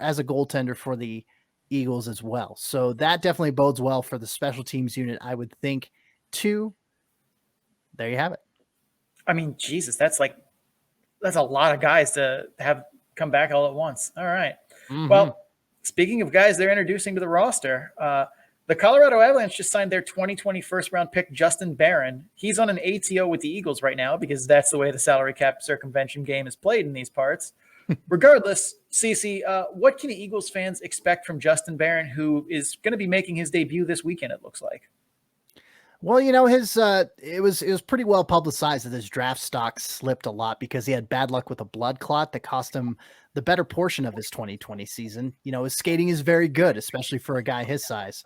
as a goaltender for the Eagles as well. So that definitely bodes well for the special teams unit, I would think, too. There you have it. I mean, Jesus, that's a lot of guys to have come back all at once. All right. Mm-hmm. Well, speaking of guys they're introducing to the roster, the Colorado Avalanche just signed their 2020 first-round pick, Justin Barron. He's on an ATO with the Eagles right now because that's the way the salary cap circumvention game is played in these parts. Regardless, CC, what can Eagles fans expect from Justin Barron, who is going to be making his debut this weekend, it looks like? Well, his it was pretty well publicized that his draft stock slipped a lot because he had bad luck with a blood clot that cost him the better portion of his 2020 season. His skating is very good, especially for a guy his size.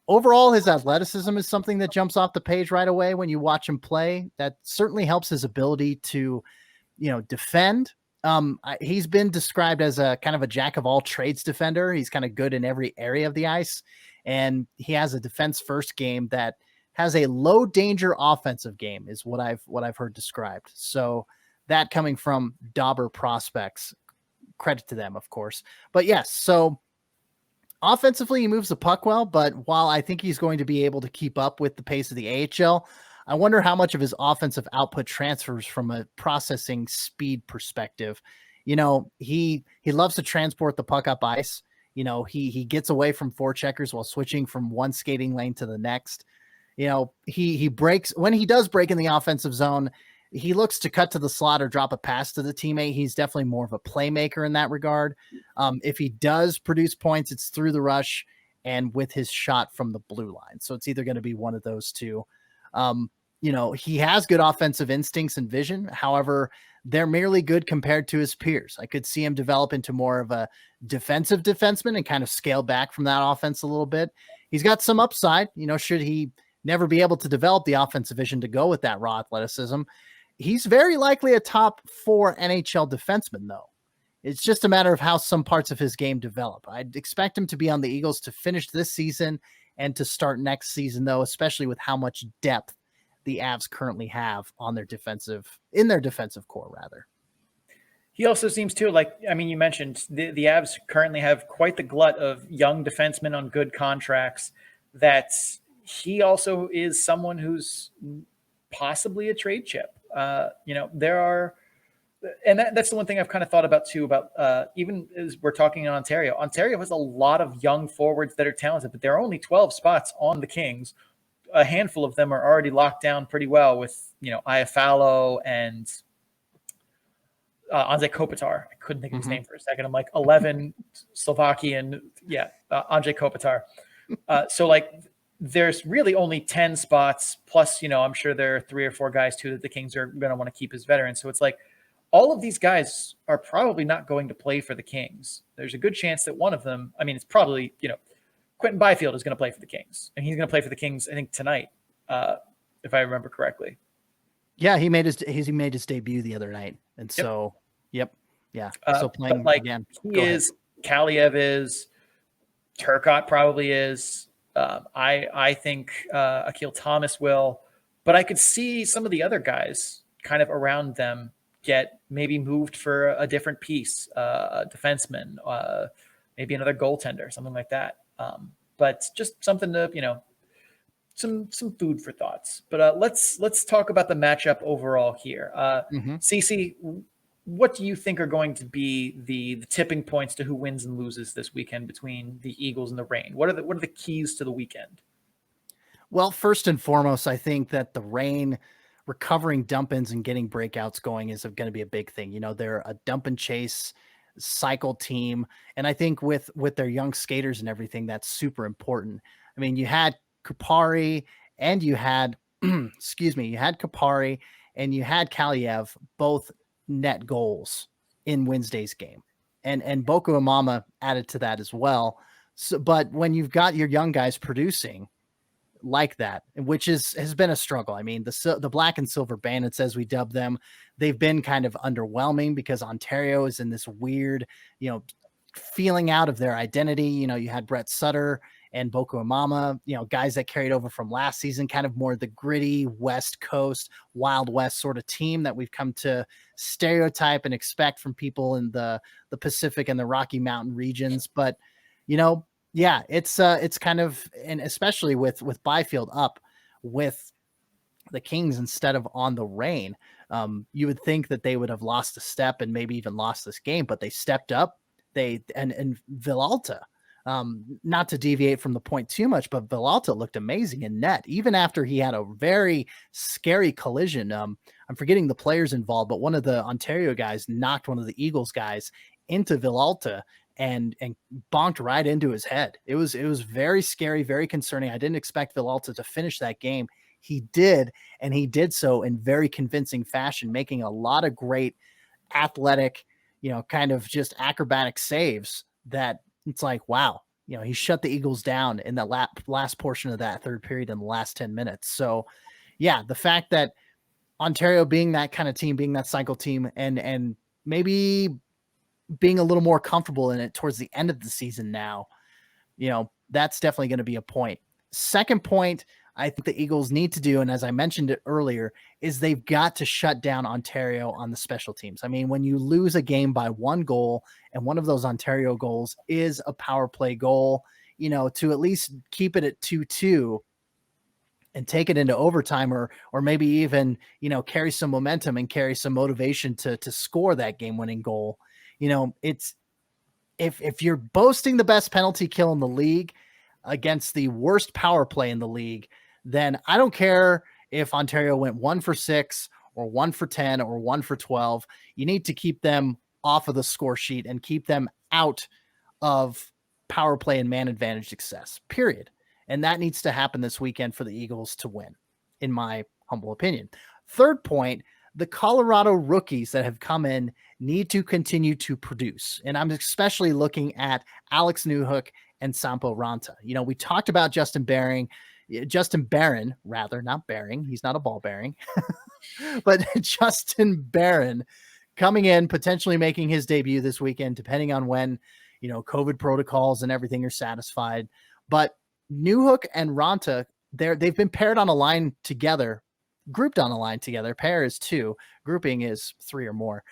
Overall, his athleticism is something that jumps off the page right away when you watch him play. That certainly helps his ability to, defend. He's been described as a kind of a jack of all trades defender. He's kind of good in every area of the ice, and he has a defense first game that has a low danger offensive game is what I've heard described. So that coming from Dauber prospects, credit to them, of course. But yes, so offensively, he moves the puck well, but while I think he's going to be able to keep up with the pace of the AHL, I wonder how much of his offensive output transfers from a processing speed perspective. He loves to transport the puck up ice. He gets away from forecheckers while switching from one skating lane to the next. He breaks when he does break in the offensive zone. He looks to cut to the slot or drop a pass to the teammate. He's definitely more of a playmaker in that regard. If he does produce points, it's through the rush and with his shot from the blue line. So it's either going to be one of those two. He has good offensive instincts and vision. However, they're merely good compared to his peers. I could see him develop into more of a defensive defenseman and kind of scale back from that offense a little bit. He's got some upside, should he never be able to develop the offensive vision to go with that raw athleticism. He's very likely a top 4 NHL defenseman, though. It's just a matter of how some parts of his game develop. I'd expect him to be on the Eagles to finish this season and to start next season, though, especially with how much depth the Avs currently have on their defensive core, rather. He also seems to, you mentioned the Avs currently have quite the glut of young defensemen on good contracts. That he also is someone who's possibly a trade chip. There are, and that's the one thing I've kind of thought about too, about even as we're talking in Ontario. Ontario has a lot of young forwards that are talented, but there are only 12 spots on the Kings. A handful of them are already locked down pretty well with, Iafallo and Andrzej Kopitar. I couldn't think of his name for a second. I'm like 11 Slovakian. Yeah. Andrzej Kopitar. There's really only 10 spots plus, I'm sure there are 3 or 4 guys too that the Kings are going to want to keep as veterans. So it's like all of these guys are probably not going to play for the Kings. There's a good chance that one of them, I mean, it's probably, Quentin Byfield is going to play for the Kings, and he's going to play for the Kings, I think, tonight, if I remember correctly. Yeah, he made his debut the other night, and so yep, yeah. So playing again. Kaliev is, Turcotte probably is. I think Akil Thomas will, but I could see some of the other guys kind of around them get maybe moved for a different piece, a defenseman, maybe another goaltender, something like that. But just something to, some food for thoughts. But let's talk about the matchup overall here. CC, what do you think are going to be the tipping points to who wins and loses this weekend between the Eagles and the Reign? What are the keys to the weekend? Well, first and foremost, I think that the Reign recovering dump-ins and getting breakouts going is going to be a big thing. They're a dump and chase cycle team, and I think with their young skaters and everything, that's super important. I mean, you had Kupari and you had Kupari and you had Kaliev both net goals in Wednesday's game, and Boku Amama added to that as well. So, but when you've got your young guys producing like that, which has been a struggle. I mean, the Black and Silver Bandits, as we dub them, they've been kind of underwhelming because Ontario is in this weird, feeling out of their identity. You had Brett Sutter and Boku Amama, guys that carried over from last season, kind of more the gritty West Coast, Wild West sort of team that we've come to stereotype and expect from people in the Pacific and the Rocky Mountain regions. But, yeah, it's kind of, and especially with Byfield up with the Kings instead of on the Reign, you would think that they would have lost a step and maybe even lost this game, but they stepped up. And Villalta, not to deviate from the point too much, but Villalta looked amazing in net, even after he had a very scary collision. I'm forgetting the players involved, but one of the Ontario guys knocked one of the Eagles guys into Villalta and bonked right into his head. It was very scary, very concerning. I didn't expect Villalta to finish that game. He did, and he did so in very convincing fashion, making a lot of great athletic, kind of just acrobatic saves that it's like, wow, he shut the Eagles down in that last portion of that third period in the last 10 minutes. So yeah, the fact that Ontario being that kind of team, being that cycle team, and maybe being a little more comfortable in it towards the end of the season now, that's definitely going to be a point. Second point, I think the Eagles need to do, and as I mentioned it earlier, is they've got to shut down Ontario on the special teams. I mean, when you lose a game by one goal, and one of those Ontario goals is a power play goal, to at least keep it at 2-2 and take it into overtime, or maybe even, carry some momentum and carry some motivation to score that game-winning goal. It's if you're boasting the best penalty kill in the league against the worst power play in the league, then I don't care if Ontario went 1 for 6 or 1 for 10 or 1 for 12. You need to keep them off of the score sheet and keep them out of power play and man advantage success, period. And that needs to happen this weekend for the Eagles to win, in my humble opinion. Third point, the Colorado rookies that have come in need to continue to produce. And I'm especially looking at Alex Newhook and Sampo Ranta. We talked about Justin Barron, not Bearing. He's not a ball bearing, but Justin Barron coming in, potentially making his debut this weekend, depending on when, COVID protocols and everything are satisfied. But Newhook and Ranta, they've been paired on a line together, grouped on a line together. Pair is 2, grouping is 3 or more.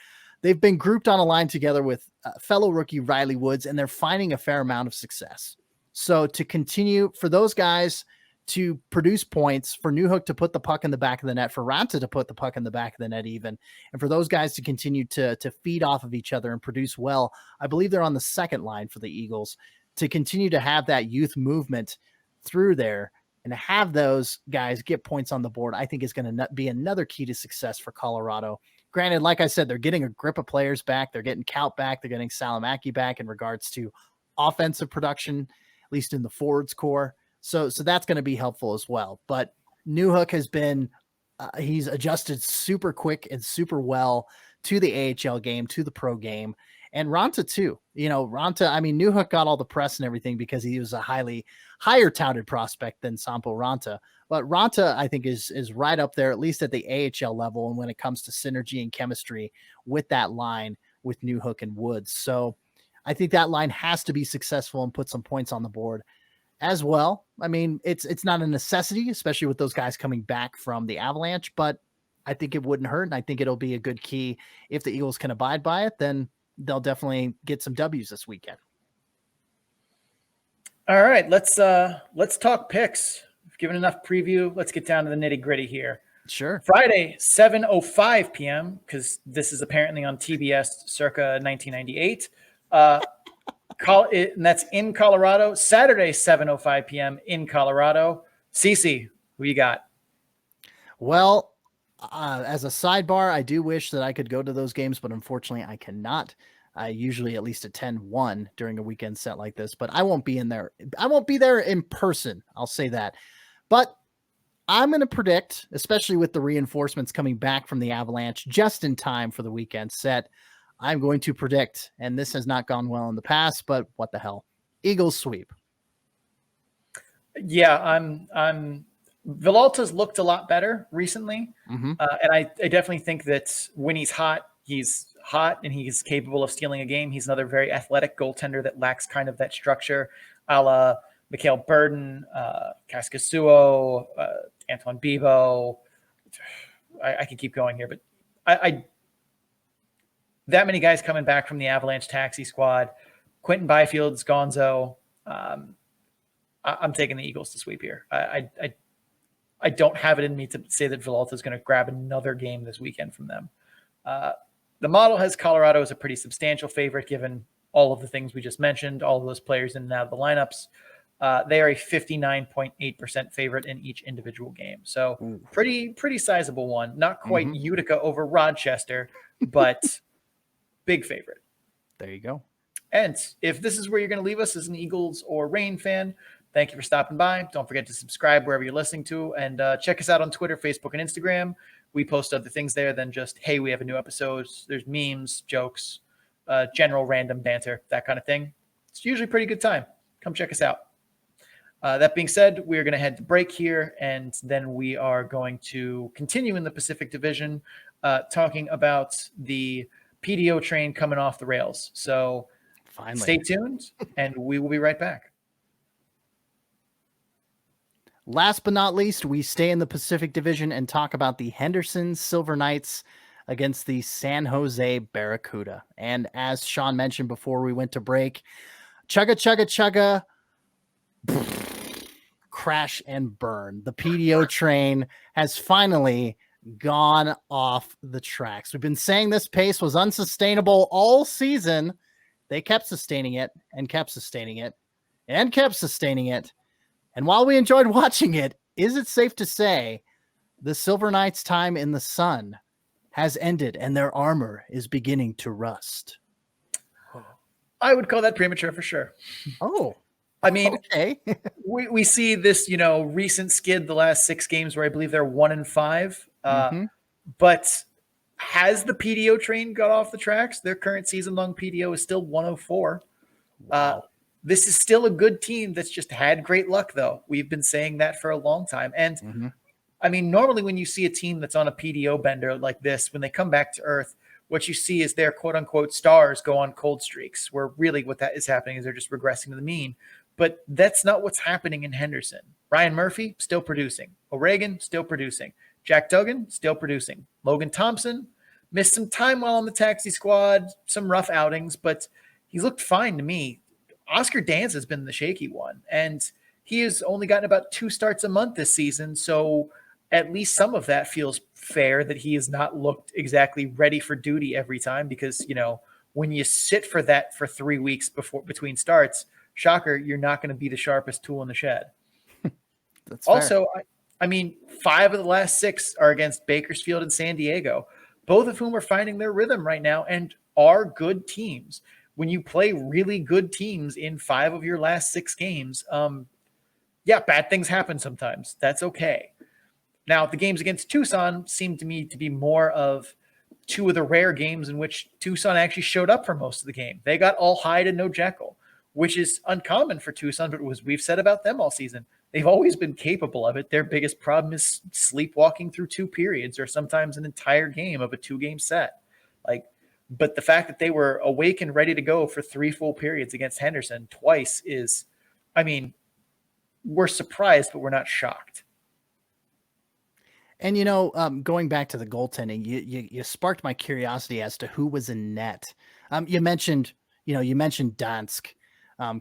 They've been grouped on a line together with fellow rookie Riley Woods, and they're finding a fair amount of success. So to continue for those guys to produce points, for Newhook to put the puck in the back of the net, for Ranta to put the puck in the back of the net even, and for those guys to continue to feed off of each other and produce well, I believe they're on the second line for the Eagles, to continue to have that youth movement through there and have those guys get points on the board, I think is going to be another key to success for Colorado. Granted, like I said, they're getting a grip of players back. They're getting Kaut back. They're getting Salamaki back in regards to offensive production, at least in the forwards core. So that's going to be helpful as well. But Newhook has been, he's adjusted super quick and super well to the AHL game, to the pro game, and Ranta too. Ranta, I mean, Newhook got all the press and everything because he was a higher touted prospect than Sampo Ranta. But Ranta, I think, is right up there, at least at the AHL level, and when it comes to synergy and chemistry with that line with Newhook and Woods. So I think that line has to be successful and put some points on the board as well. I mean, it's not a necessity, especially with those guys coming back from the Avalanche, but I think it wouldn't hurt, and I think it'll be a good key. If the Eagles can abide by it, then they'll definitely get some W's this weekend. All right, let's talk picks. We've given enough preview. Let's get down to the nitty-gritty here. Sure. Friday, 7:05 p.m., because this is apparently on TBS circa 1998. And that's in Colorado. Saturday, 7:05 p.m. in Colorado. Cece, who you got? Well, as a sidebar, I do wish that I could go to those games, but unfortunately I cannot. I usually at least attend one during a weekend set like this, but I won't be in there. I won't be there in person. I'll say that. But I'm going to predict, especially with the reinforcements coming back from the Avalanche just in time for the weekend set, I'm going to predict, and this has not gone well in the past, but what the hell? Eagles sweep. Yeah, I'm Villalta's looked a lot better recently. Mm-hmm. And I definitely think that when he's hot and he's capable of stealing a game. He's another very athletic goaltender that lacks kind of that structure, a la Mikhail Burden, Kaskasuo, Antoine Bibeau. I can keep going here, but I that many guys coming back from the Avalanche taxi squad. Quentin Byfield's Gonzo. I'm taking the Eagles to sweep here. I don't have it in me to say that Villalta is going to grab another game this weekend from them. The model has Colorado as a pretty substantial favorite, given all of the things we just mentioned, all of those players in and out of the lineups. They are a 59.8% favorite in each individual game. So pretty sizable one. Not quite Utica over Rochester, but big favorite. There you go. And if this is where you're going to leave us as an Eagles or Reign fan, thank you for stopping by. Don't forget to subscribe wherever you're listening to, and check us out on Twitter, Facebook, and Instagram. We post other things there than just, hey, we have a new episode. There's memes, jokes, general random banter, that kind of thing. It's usually a pretty good time. Come check us out. That being said, we're going to head to break here, and then we are going to continue in the Pacific Division, talking about the PDO train coming off the rails. So finally, stay tuned, and we will be right back. Last but not least, we stay in the Pacific Division and talk about the Henderson Silver Knights against the San Jose Barracuda. And as Sean mentioned before we went to break, chugga, chugga, chugga, crash and burn. The PDO train has finally gone off the tracks. We've been saying this pace was unsustainable all season. They kept sustaining it and kept sustaining it and kept sustaining it. And while we enjoyed watching it, is it safe to say the Silver Knights' time in the sun has ended and their armor is beginning to rust? I would call that premature for sure. Oh, I mean, okay. we see this, recent skid the last 6 games where I believe they're 1-5. But has the PDO train got off the tracks? Their current season-long PDO is still 104. Wow. This is still a good team that's just had great luck, though. We've been saying that for a long time. And, I mean, normally when you see a team that's on a PDO bender like this, when they come back to earth, what you see is their quote-unquote stars go on cold streaks, where really what that is happening is they're just regressing to the mean. But that's not what's happening in Henderson. Ryan Murphy, still producing. O'Regan, still producing. Jack Duggan, still producing. Logan Thompson, missed some time while on the taxi squad, some rough outings, but he looked fine to me. Oscar Danz has been the shaky one, and he has only gotten about 2 starts a month this season, so at least some of that feels fair that he has not looked exactly ready for duty every time because, when you sit for that for 3 weeks between starts, shocker, you're not going to be the sharpest tool in the shed. That's also, I mean, 5 of the last 6 are against Bakersfield and San Diego, both of whom are finding their rhythm right now and are good teams. When you play really good teams in 5 of your last 6 games, bad things happen sometimes. That's okay. Now, the games against Tucson seem to me to be more of two of the rare games in which Tucson actually showed up for most of the game. They got all Hyde and no Jekyll, which is uncommon for Tucson, but as we've said about them all season, they've always been capable of it. Their biggest problem is sleepwalking through 2 periods or sometimes an entire game of a 2-game set. But the fact that they were awake and ready to go for 3 full periods against Henderson twice is, we're surprised, but we're not shocked. And, going back to the goaltending, you sparked my curiosity as to who was in net. You mentioned Dansk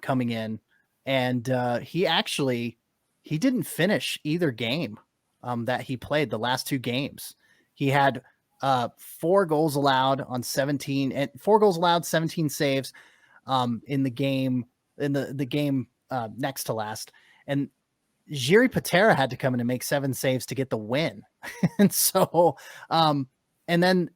coming in, and he didn't finish either game that he played the last 2 games. He had 4 goals allowed on 17 and 4 goals allowed, 17 saves in the game next to last. And Jiri Patera had to come in and make 7 saves to get the win. And so, and then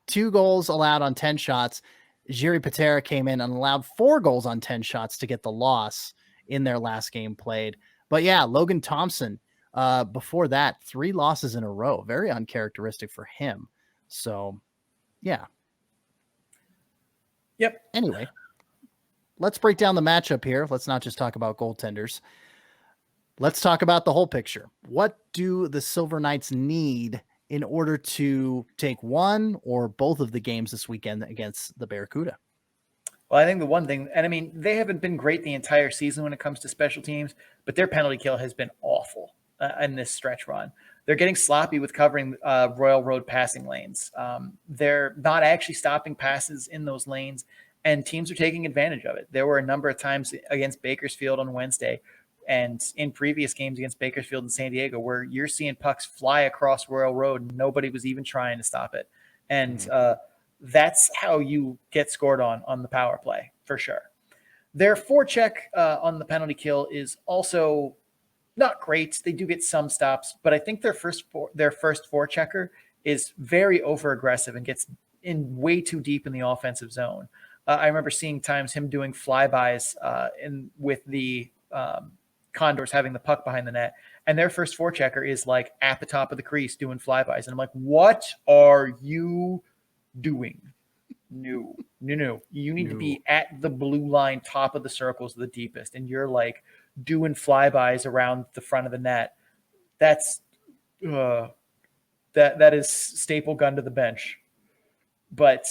2 goals allowed on 10 shots. Jiri Patera came in and allowed 4 goals on 10 shots to get the loss in their last game played. But yeah, Logan Thompson, before that, 3 losses in a row, very uncharacteristic for him. So yeah. Yep. Anyway, let's break down the matchup here. Let's not just talk about goaltenders. Let's talk about the whole picture. What do the Silver Knights need in order to take one or both of the games this weekend against the Barracuda? Well, I think the one thing, and they haven't been great the entire season when it comes to special teams, but their penalty kill has been awful in this stretch run. They're getting sloppy with covering Royal Road passing lanes. They're not actually stopping passes in those lanes, and teams are taking advantage of it. There were a number of times against Bakersfield on Wednesday and in previous games against Bakersfield and San Diego where you're seeing pucks fly across Royal Road and nobody was even trying to stop it. And that's how you get scored on the power play, for sure. Their forecheck on the penalty kill is also not great. They do get some stops, but I think their first forechecker is very over-aggressive and gets in way too deep in the offensive zone. I remember seeing times him doing flybys with the Condors having the puck behind the net, and their first forechecker is like at the top of the crease doing flybys. And I'm like, what are you doing? No. You need to be at the blue line, top of the circles, the deepest. And you're like doing flybys around the front of the net. That's that is staple gun to the bench. But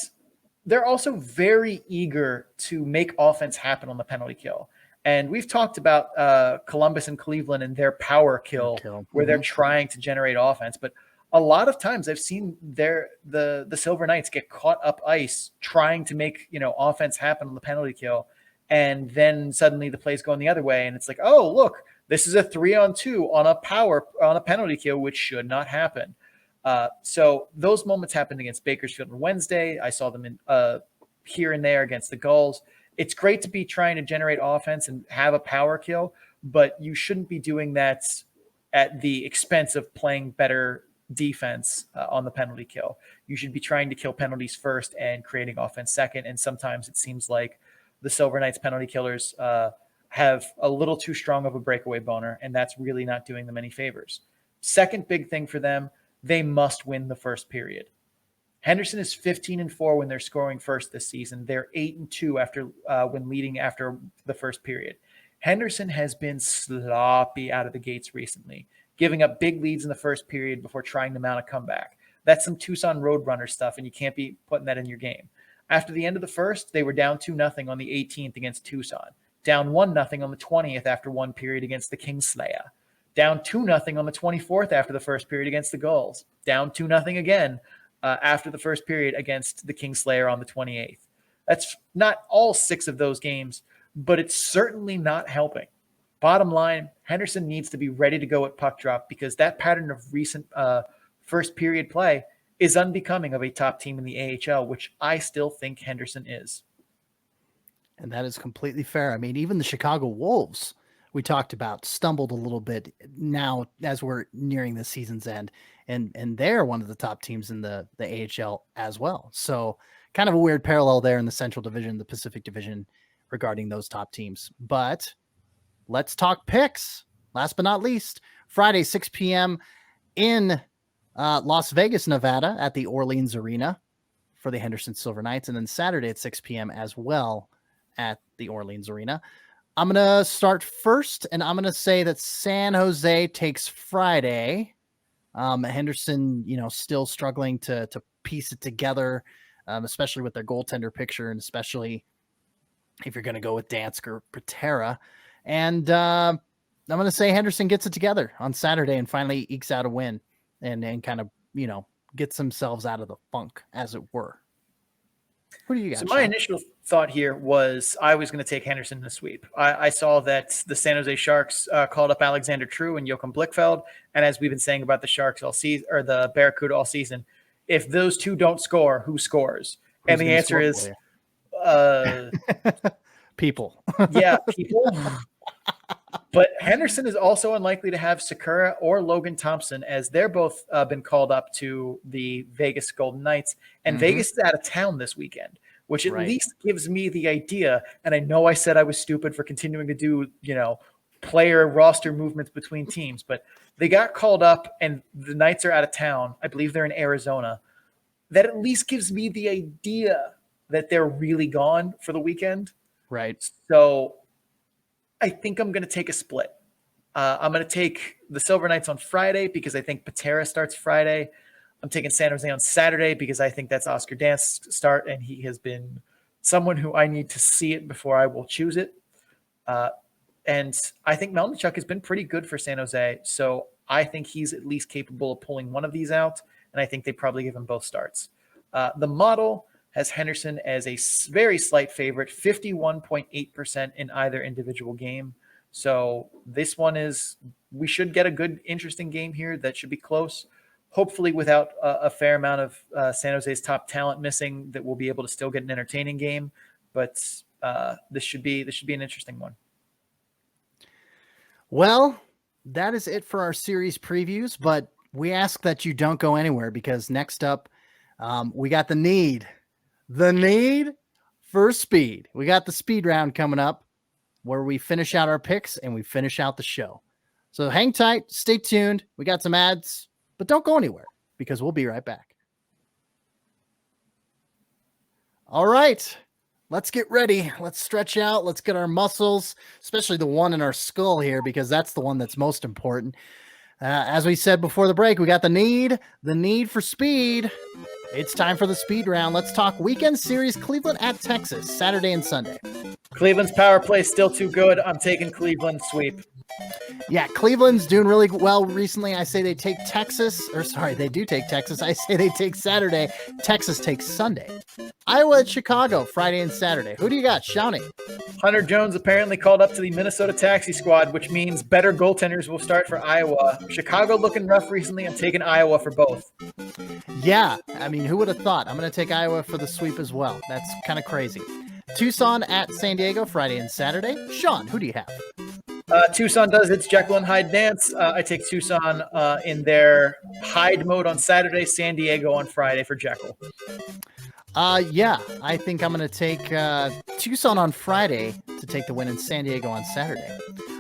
they're also very eager to make offense happen on the penalty kill. And we've talked about Columbus and Cleveland and their power kill. Where they're trying to generate offense. But a lot of times I've seen the Silver Knights get caught up ice trying to make offense happen on the penalty kill. And then suddenly the play's going the other way. And it's like, oh, look, this is a 3-on-2 on a penalty kill, which should not happen. So those moments happened against Bakersfield on Wednesday. I saw them in here and there against the Gulls. It's great to be trying to generate offense and have a power kill, but you shouldn't be doing that at the expense of playing better defense on the penalty kill. You should be trying to kill penalties first and creating offense second. And sometimes it seems like the Silver Knights penalty killers have a little too strong of a breakaway boner, and that's really not doing them any favors. Second big thing for them, they must win the first period. Henderson is 15-4 when they're scoring first this season. They're 8-2 after when leading after the first period. Henderson has been sloppy out of the gates recently, giving up big leads in the first period before trying to mount a comeback. That's some Tucson Roadrunner stuff, and you can't be putting that in your game. After the end of the first, they were down 2-0 on the 18th against Tucson, down 1-0 on the 20th after one period against the Kingslayer, down 2-0 on the 24th after the first period against the Gulls, down 2-0 again after the first period against the Kingslayer on the 28th. That's not all 6 of those games, but it's certainly not helping. Bottom line, Henderson needs to be ready to go at puck drop because that pattern of recent first period play is unbecoming of a top team in the AHL, which I still think Henderson is. And that is completely fair. I mean, even the Chicago Wolves we talked about stumbled a little bit now as we're nearing the season's end. And they're one of the top teams in the AHL as well. So kind of a weird parallel there in the Central Division, the Pacific Division regarding those top teams. But let's talk picks. Last but not least, Friday, 6 p.m. in Las Vegas, Nevada at the Orleans Arena for the Henderson Silver Knights. And then Saturday at 6 p.m. as well at the Orleans Arena. I'm going to start first, and I'm going to say that San Jose takes Friday. Henderson, still struggling to piece it together, especially with their goaltender picture, and especially if you're going to go with Dansk or Patera. And I'm going to say Henderson gets it together on Saturday and finally ekes out a win and kind of, gets themselves out of the funk, as it were. Who do you got? So my initial thought here was I was going to take Henderson in the sweep. I saw that the San Jose Sharks called up Alexander True and Joachim Blichfeld. And as we've been saying about the Sharks all season, or the Barracuda all season, if those two don't score, who scores? And the answer is people. Yeah, people. But Henderson is also unlikely to have Sakura or Logan Thompson, as they're both been called up to the Vegas Golden Knights. And Vegas is out of town this weekend, which at least gives me the idea. And I know I said I was stupid for continuing to do, player roster movements between teams, but they got called up and the Knights are out of town. I believe they're in Arizona. That at least gives me the idea that they're really gone for the weekend. Right. So I think I'm going to take a split. I'm going to take the Silver Knights on Friday because I think Patera starts Friday. I'm taking San Jose on Saturday because I think that's Oscar Dansk's start, and he has been someone who I need to see it before I will choose it. And I think Melnichuk has been pretty good for San Jose, so I think he's at least capable of pulling one of these out, and I think they probably give him both starts. The model has Henderson as a very slight favorite, 51.8% in either individual game. So this one we should get a good, interesting game here that should be close. Hopefully without a fair amount of San Jose's top talent missing, that we'll be able to still get an entertaining game. But this should be an interesting one. Well, that is it for our series previews, but we ask that you don't go anywhere because next up, we got the need for speed. We got the speed round coming up where we finish out our picks and we finish out the show. So hang tight, stay tuned. We got some ads, but don't go anywhere because we'll be right back. All right, let's get ready. Let's stretch out. Let's get our muscles, especially the one in our skull here, because that's the one that's most important. As we said before the break, we got the need for speed. It's time for the speed round. Let's talk weekend series, Cleveland at Texas, Saturday and Sunday. Cleveland's power play is still too good. I'm taking Cleveland sweep. Yeah, Cleveland's doing really well recently. I say they take Texas, they do take Texas. I say they take Saturday. Texas takes Sunday. Iowa at Chicago, Friday and Saturday. Who do you got, Shawnee? Hunter Jones apparently called up to the Minnesota taxi squad, which means better goaltenders will start for Iowa. Chicago looking rough recently. I'm taking Iowa for both. Yeah, I mean, who would have thought? I'm going to take Iowa for the sweep as well. That's kind of crazy. Tucson at San Diego, Friday and Saturday. Sean, who do you have? Tucson does its Jekyll and Hyde dance. I take Tucson in their Hyde mode on Saturday, San Diego on Friday for Jekyll. Yeah, I think I'm going to take Tucson on Friday to take the win in San Diego on Saturday.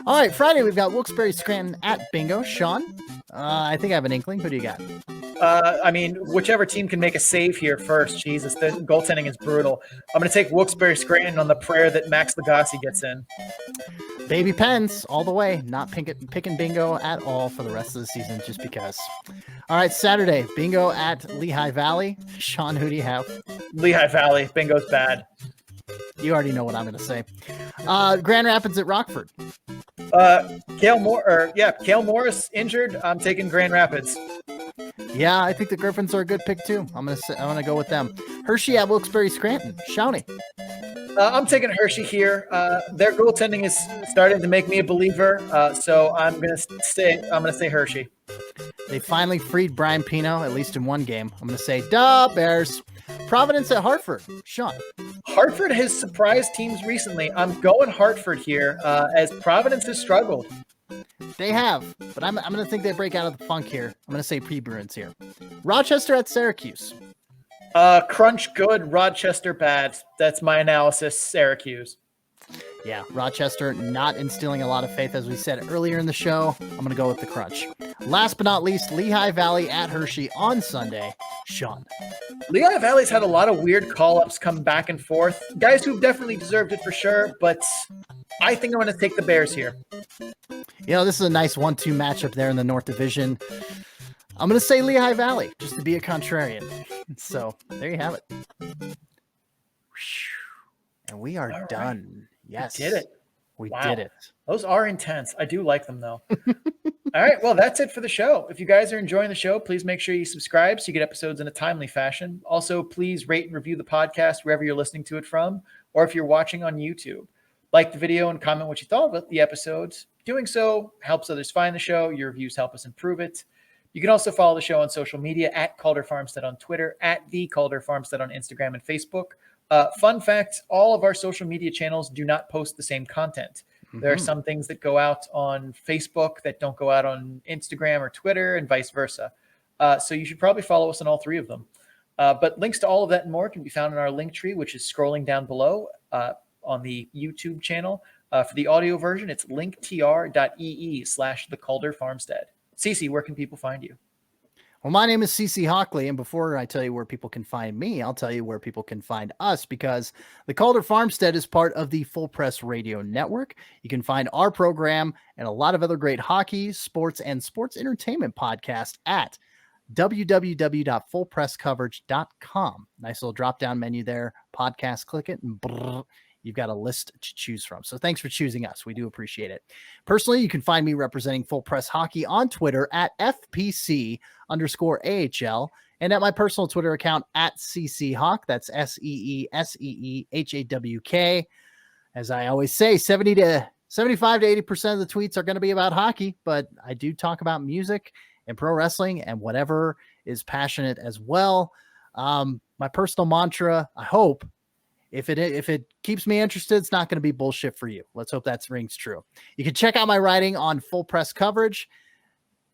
All right, Friday we've got Wilkes-Barre Scranton at Bingo. Sean, I think I have an inkling. Who do you got? I mean, whichever team can make a save here first. Jesus, the goaltending is brutal. I'm going to take Wilkes-Barre Scranton on the prayer that Max Lagacé gets in. Baby Pens all the way. Not picking Bingo at all for the rest of the season just because. All right, Saturday, Bingo at Lehigh Valley. Sean, who do you have? Lehigh Valley. Bingo's bad. You already know what I'm going to say. Grand Rapids at Rockford. Cale Morris injured. I'm taking Grand Rapids. Yeah, I think the Griffins are a good pick too. I'm gonna go with them. Hershey at Wilkes-Barre Scranton. Shawnee. I'm taking Hershey here. Their goaltending is starting to make me a believer. So I'm gonna say Hershey. They finally freed Brian Pino, at least in one game. I'm gonna say duh, Bears. Providence at Hartford. Sean. Hartford has surprised teams recently. I'm going Hartford here as Providence has struggled. They have, but I'm going to think they break out of the funk here. I'm going to say Pre-Bruins here. Rochester at Syracuse. Crunch good, Rochester bad. That's my analysis. Syracuse. Yeah, Rochester not instilling a lot of faith, as we said earlier in the show. I'm going to go with the Crunch. Last but not least, Lehigh Valley at Hershey on Sunday. Sean. Lehigh Valley's had a lot of weird call-ups come back and forth. Guys who've definitely deserved it for sure, but I think I'm going to take the Bears here. You know, this is a nice 1-2 matchup there in the North Division. I'm going to say Lehigh Valley, just to be a contrarian. So, there you have it. And we are done. Yes. We did it. We did it. Those are intense. I do like them, though. All right. Well, that's it for the show. If you guys are enjoying the show, please make sure you subscribe so you get episodes in a timely fashion. Also, please rate and review the podcast wherever you're listening to it from, or if you're watching on YouTube. Like the video and comment what you thought about the episodes. Doing so helps others find the show. Your reviews help us improve it. You can also follow the show on social media at Calder Farmstead on Twitter, at the Calder Farmstead on Instagram and Facebook. Fun fact, all of our social media channels do not post the same content. There are some things that go out on Facebook that don't go out on Instagram or Twitter and vice versa. So you should probably follow us on all three of them. But links to all of that and more can be found in our link tree, which is scrolling down below on the YouTube channel. For the audio version, it's linktr.ee/the Calder Farmstead. Cece, where can people find you? Well, my name is CC Hockley, and before I tell you where people can find me, I'll tell you where people can find us, because the Calder Farmstead is part of the Full Press Radio Network. You can find our program and a lot of other great hockey, sports, and sports entertainment podcasts at www.fullpresscoverage.com. Nice little drop-down menu there. Podcast, click it, and you've got a list to choose from. So thanks for choosing us. We do appreciate it. Personally, you can find me representing Full Press Hockey on Twitter at FPC_AHL and at my personal Twitter account at CCHawk. That's SEESEEHAWK. As I always say, 75 to 80% of the tweets are going to be about hockey, but I do talk about music and pro wrestling and whatever is passionate as well. My personal mantra, I hope, if it keeps me interested, it's not going to be bullshit for you. Let's hope that rings true. You can check out my writing on Full Press Coverage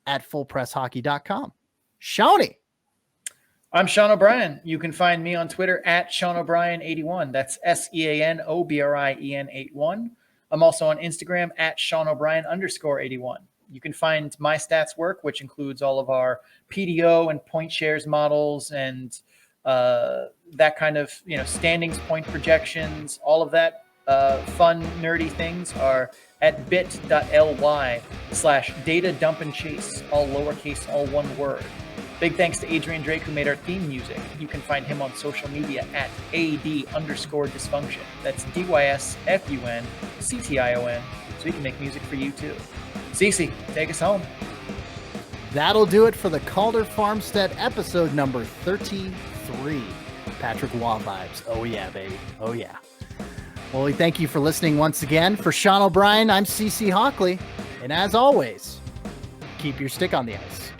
at fullpresshockey.com. Shawnee. I'm Sean O'Brien. You can find me on Twitter at Sean O'Brien81. That's SEANOBRIEN81. I'm also on Instagram at Sean O'Brien_81. You can find my stats work, which includes all of our PDO and point shares models and that kind of, standings, point projections, all of that fun, nerdy things are at bit.ly/data dump and chase, all lowercase, all one word. Big thanks to Adrian Drake, who made our theme music. You can find him on social media at AD_dysfunction. That's DYSFUNCTION, so he can make music for you too. Cece, take us home. That'll do it for the Calder Farmstead episode number 33. Patrick Waugh vibes. Oh yeah, baby. Oh yeah. Well, we thank you for listening once again. For Sean O'Brien, I'm CC Hockley. And as always, keep your stick on the ice.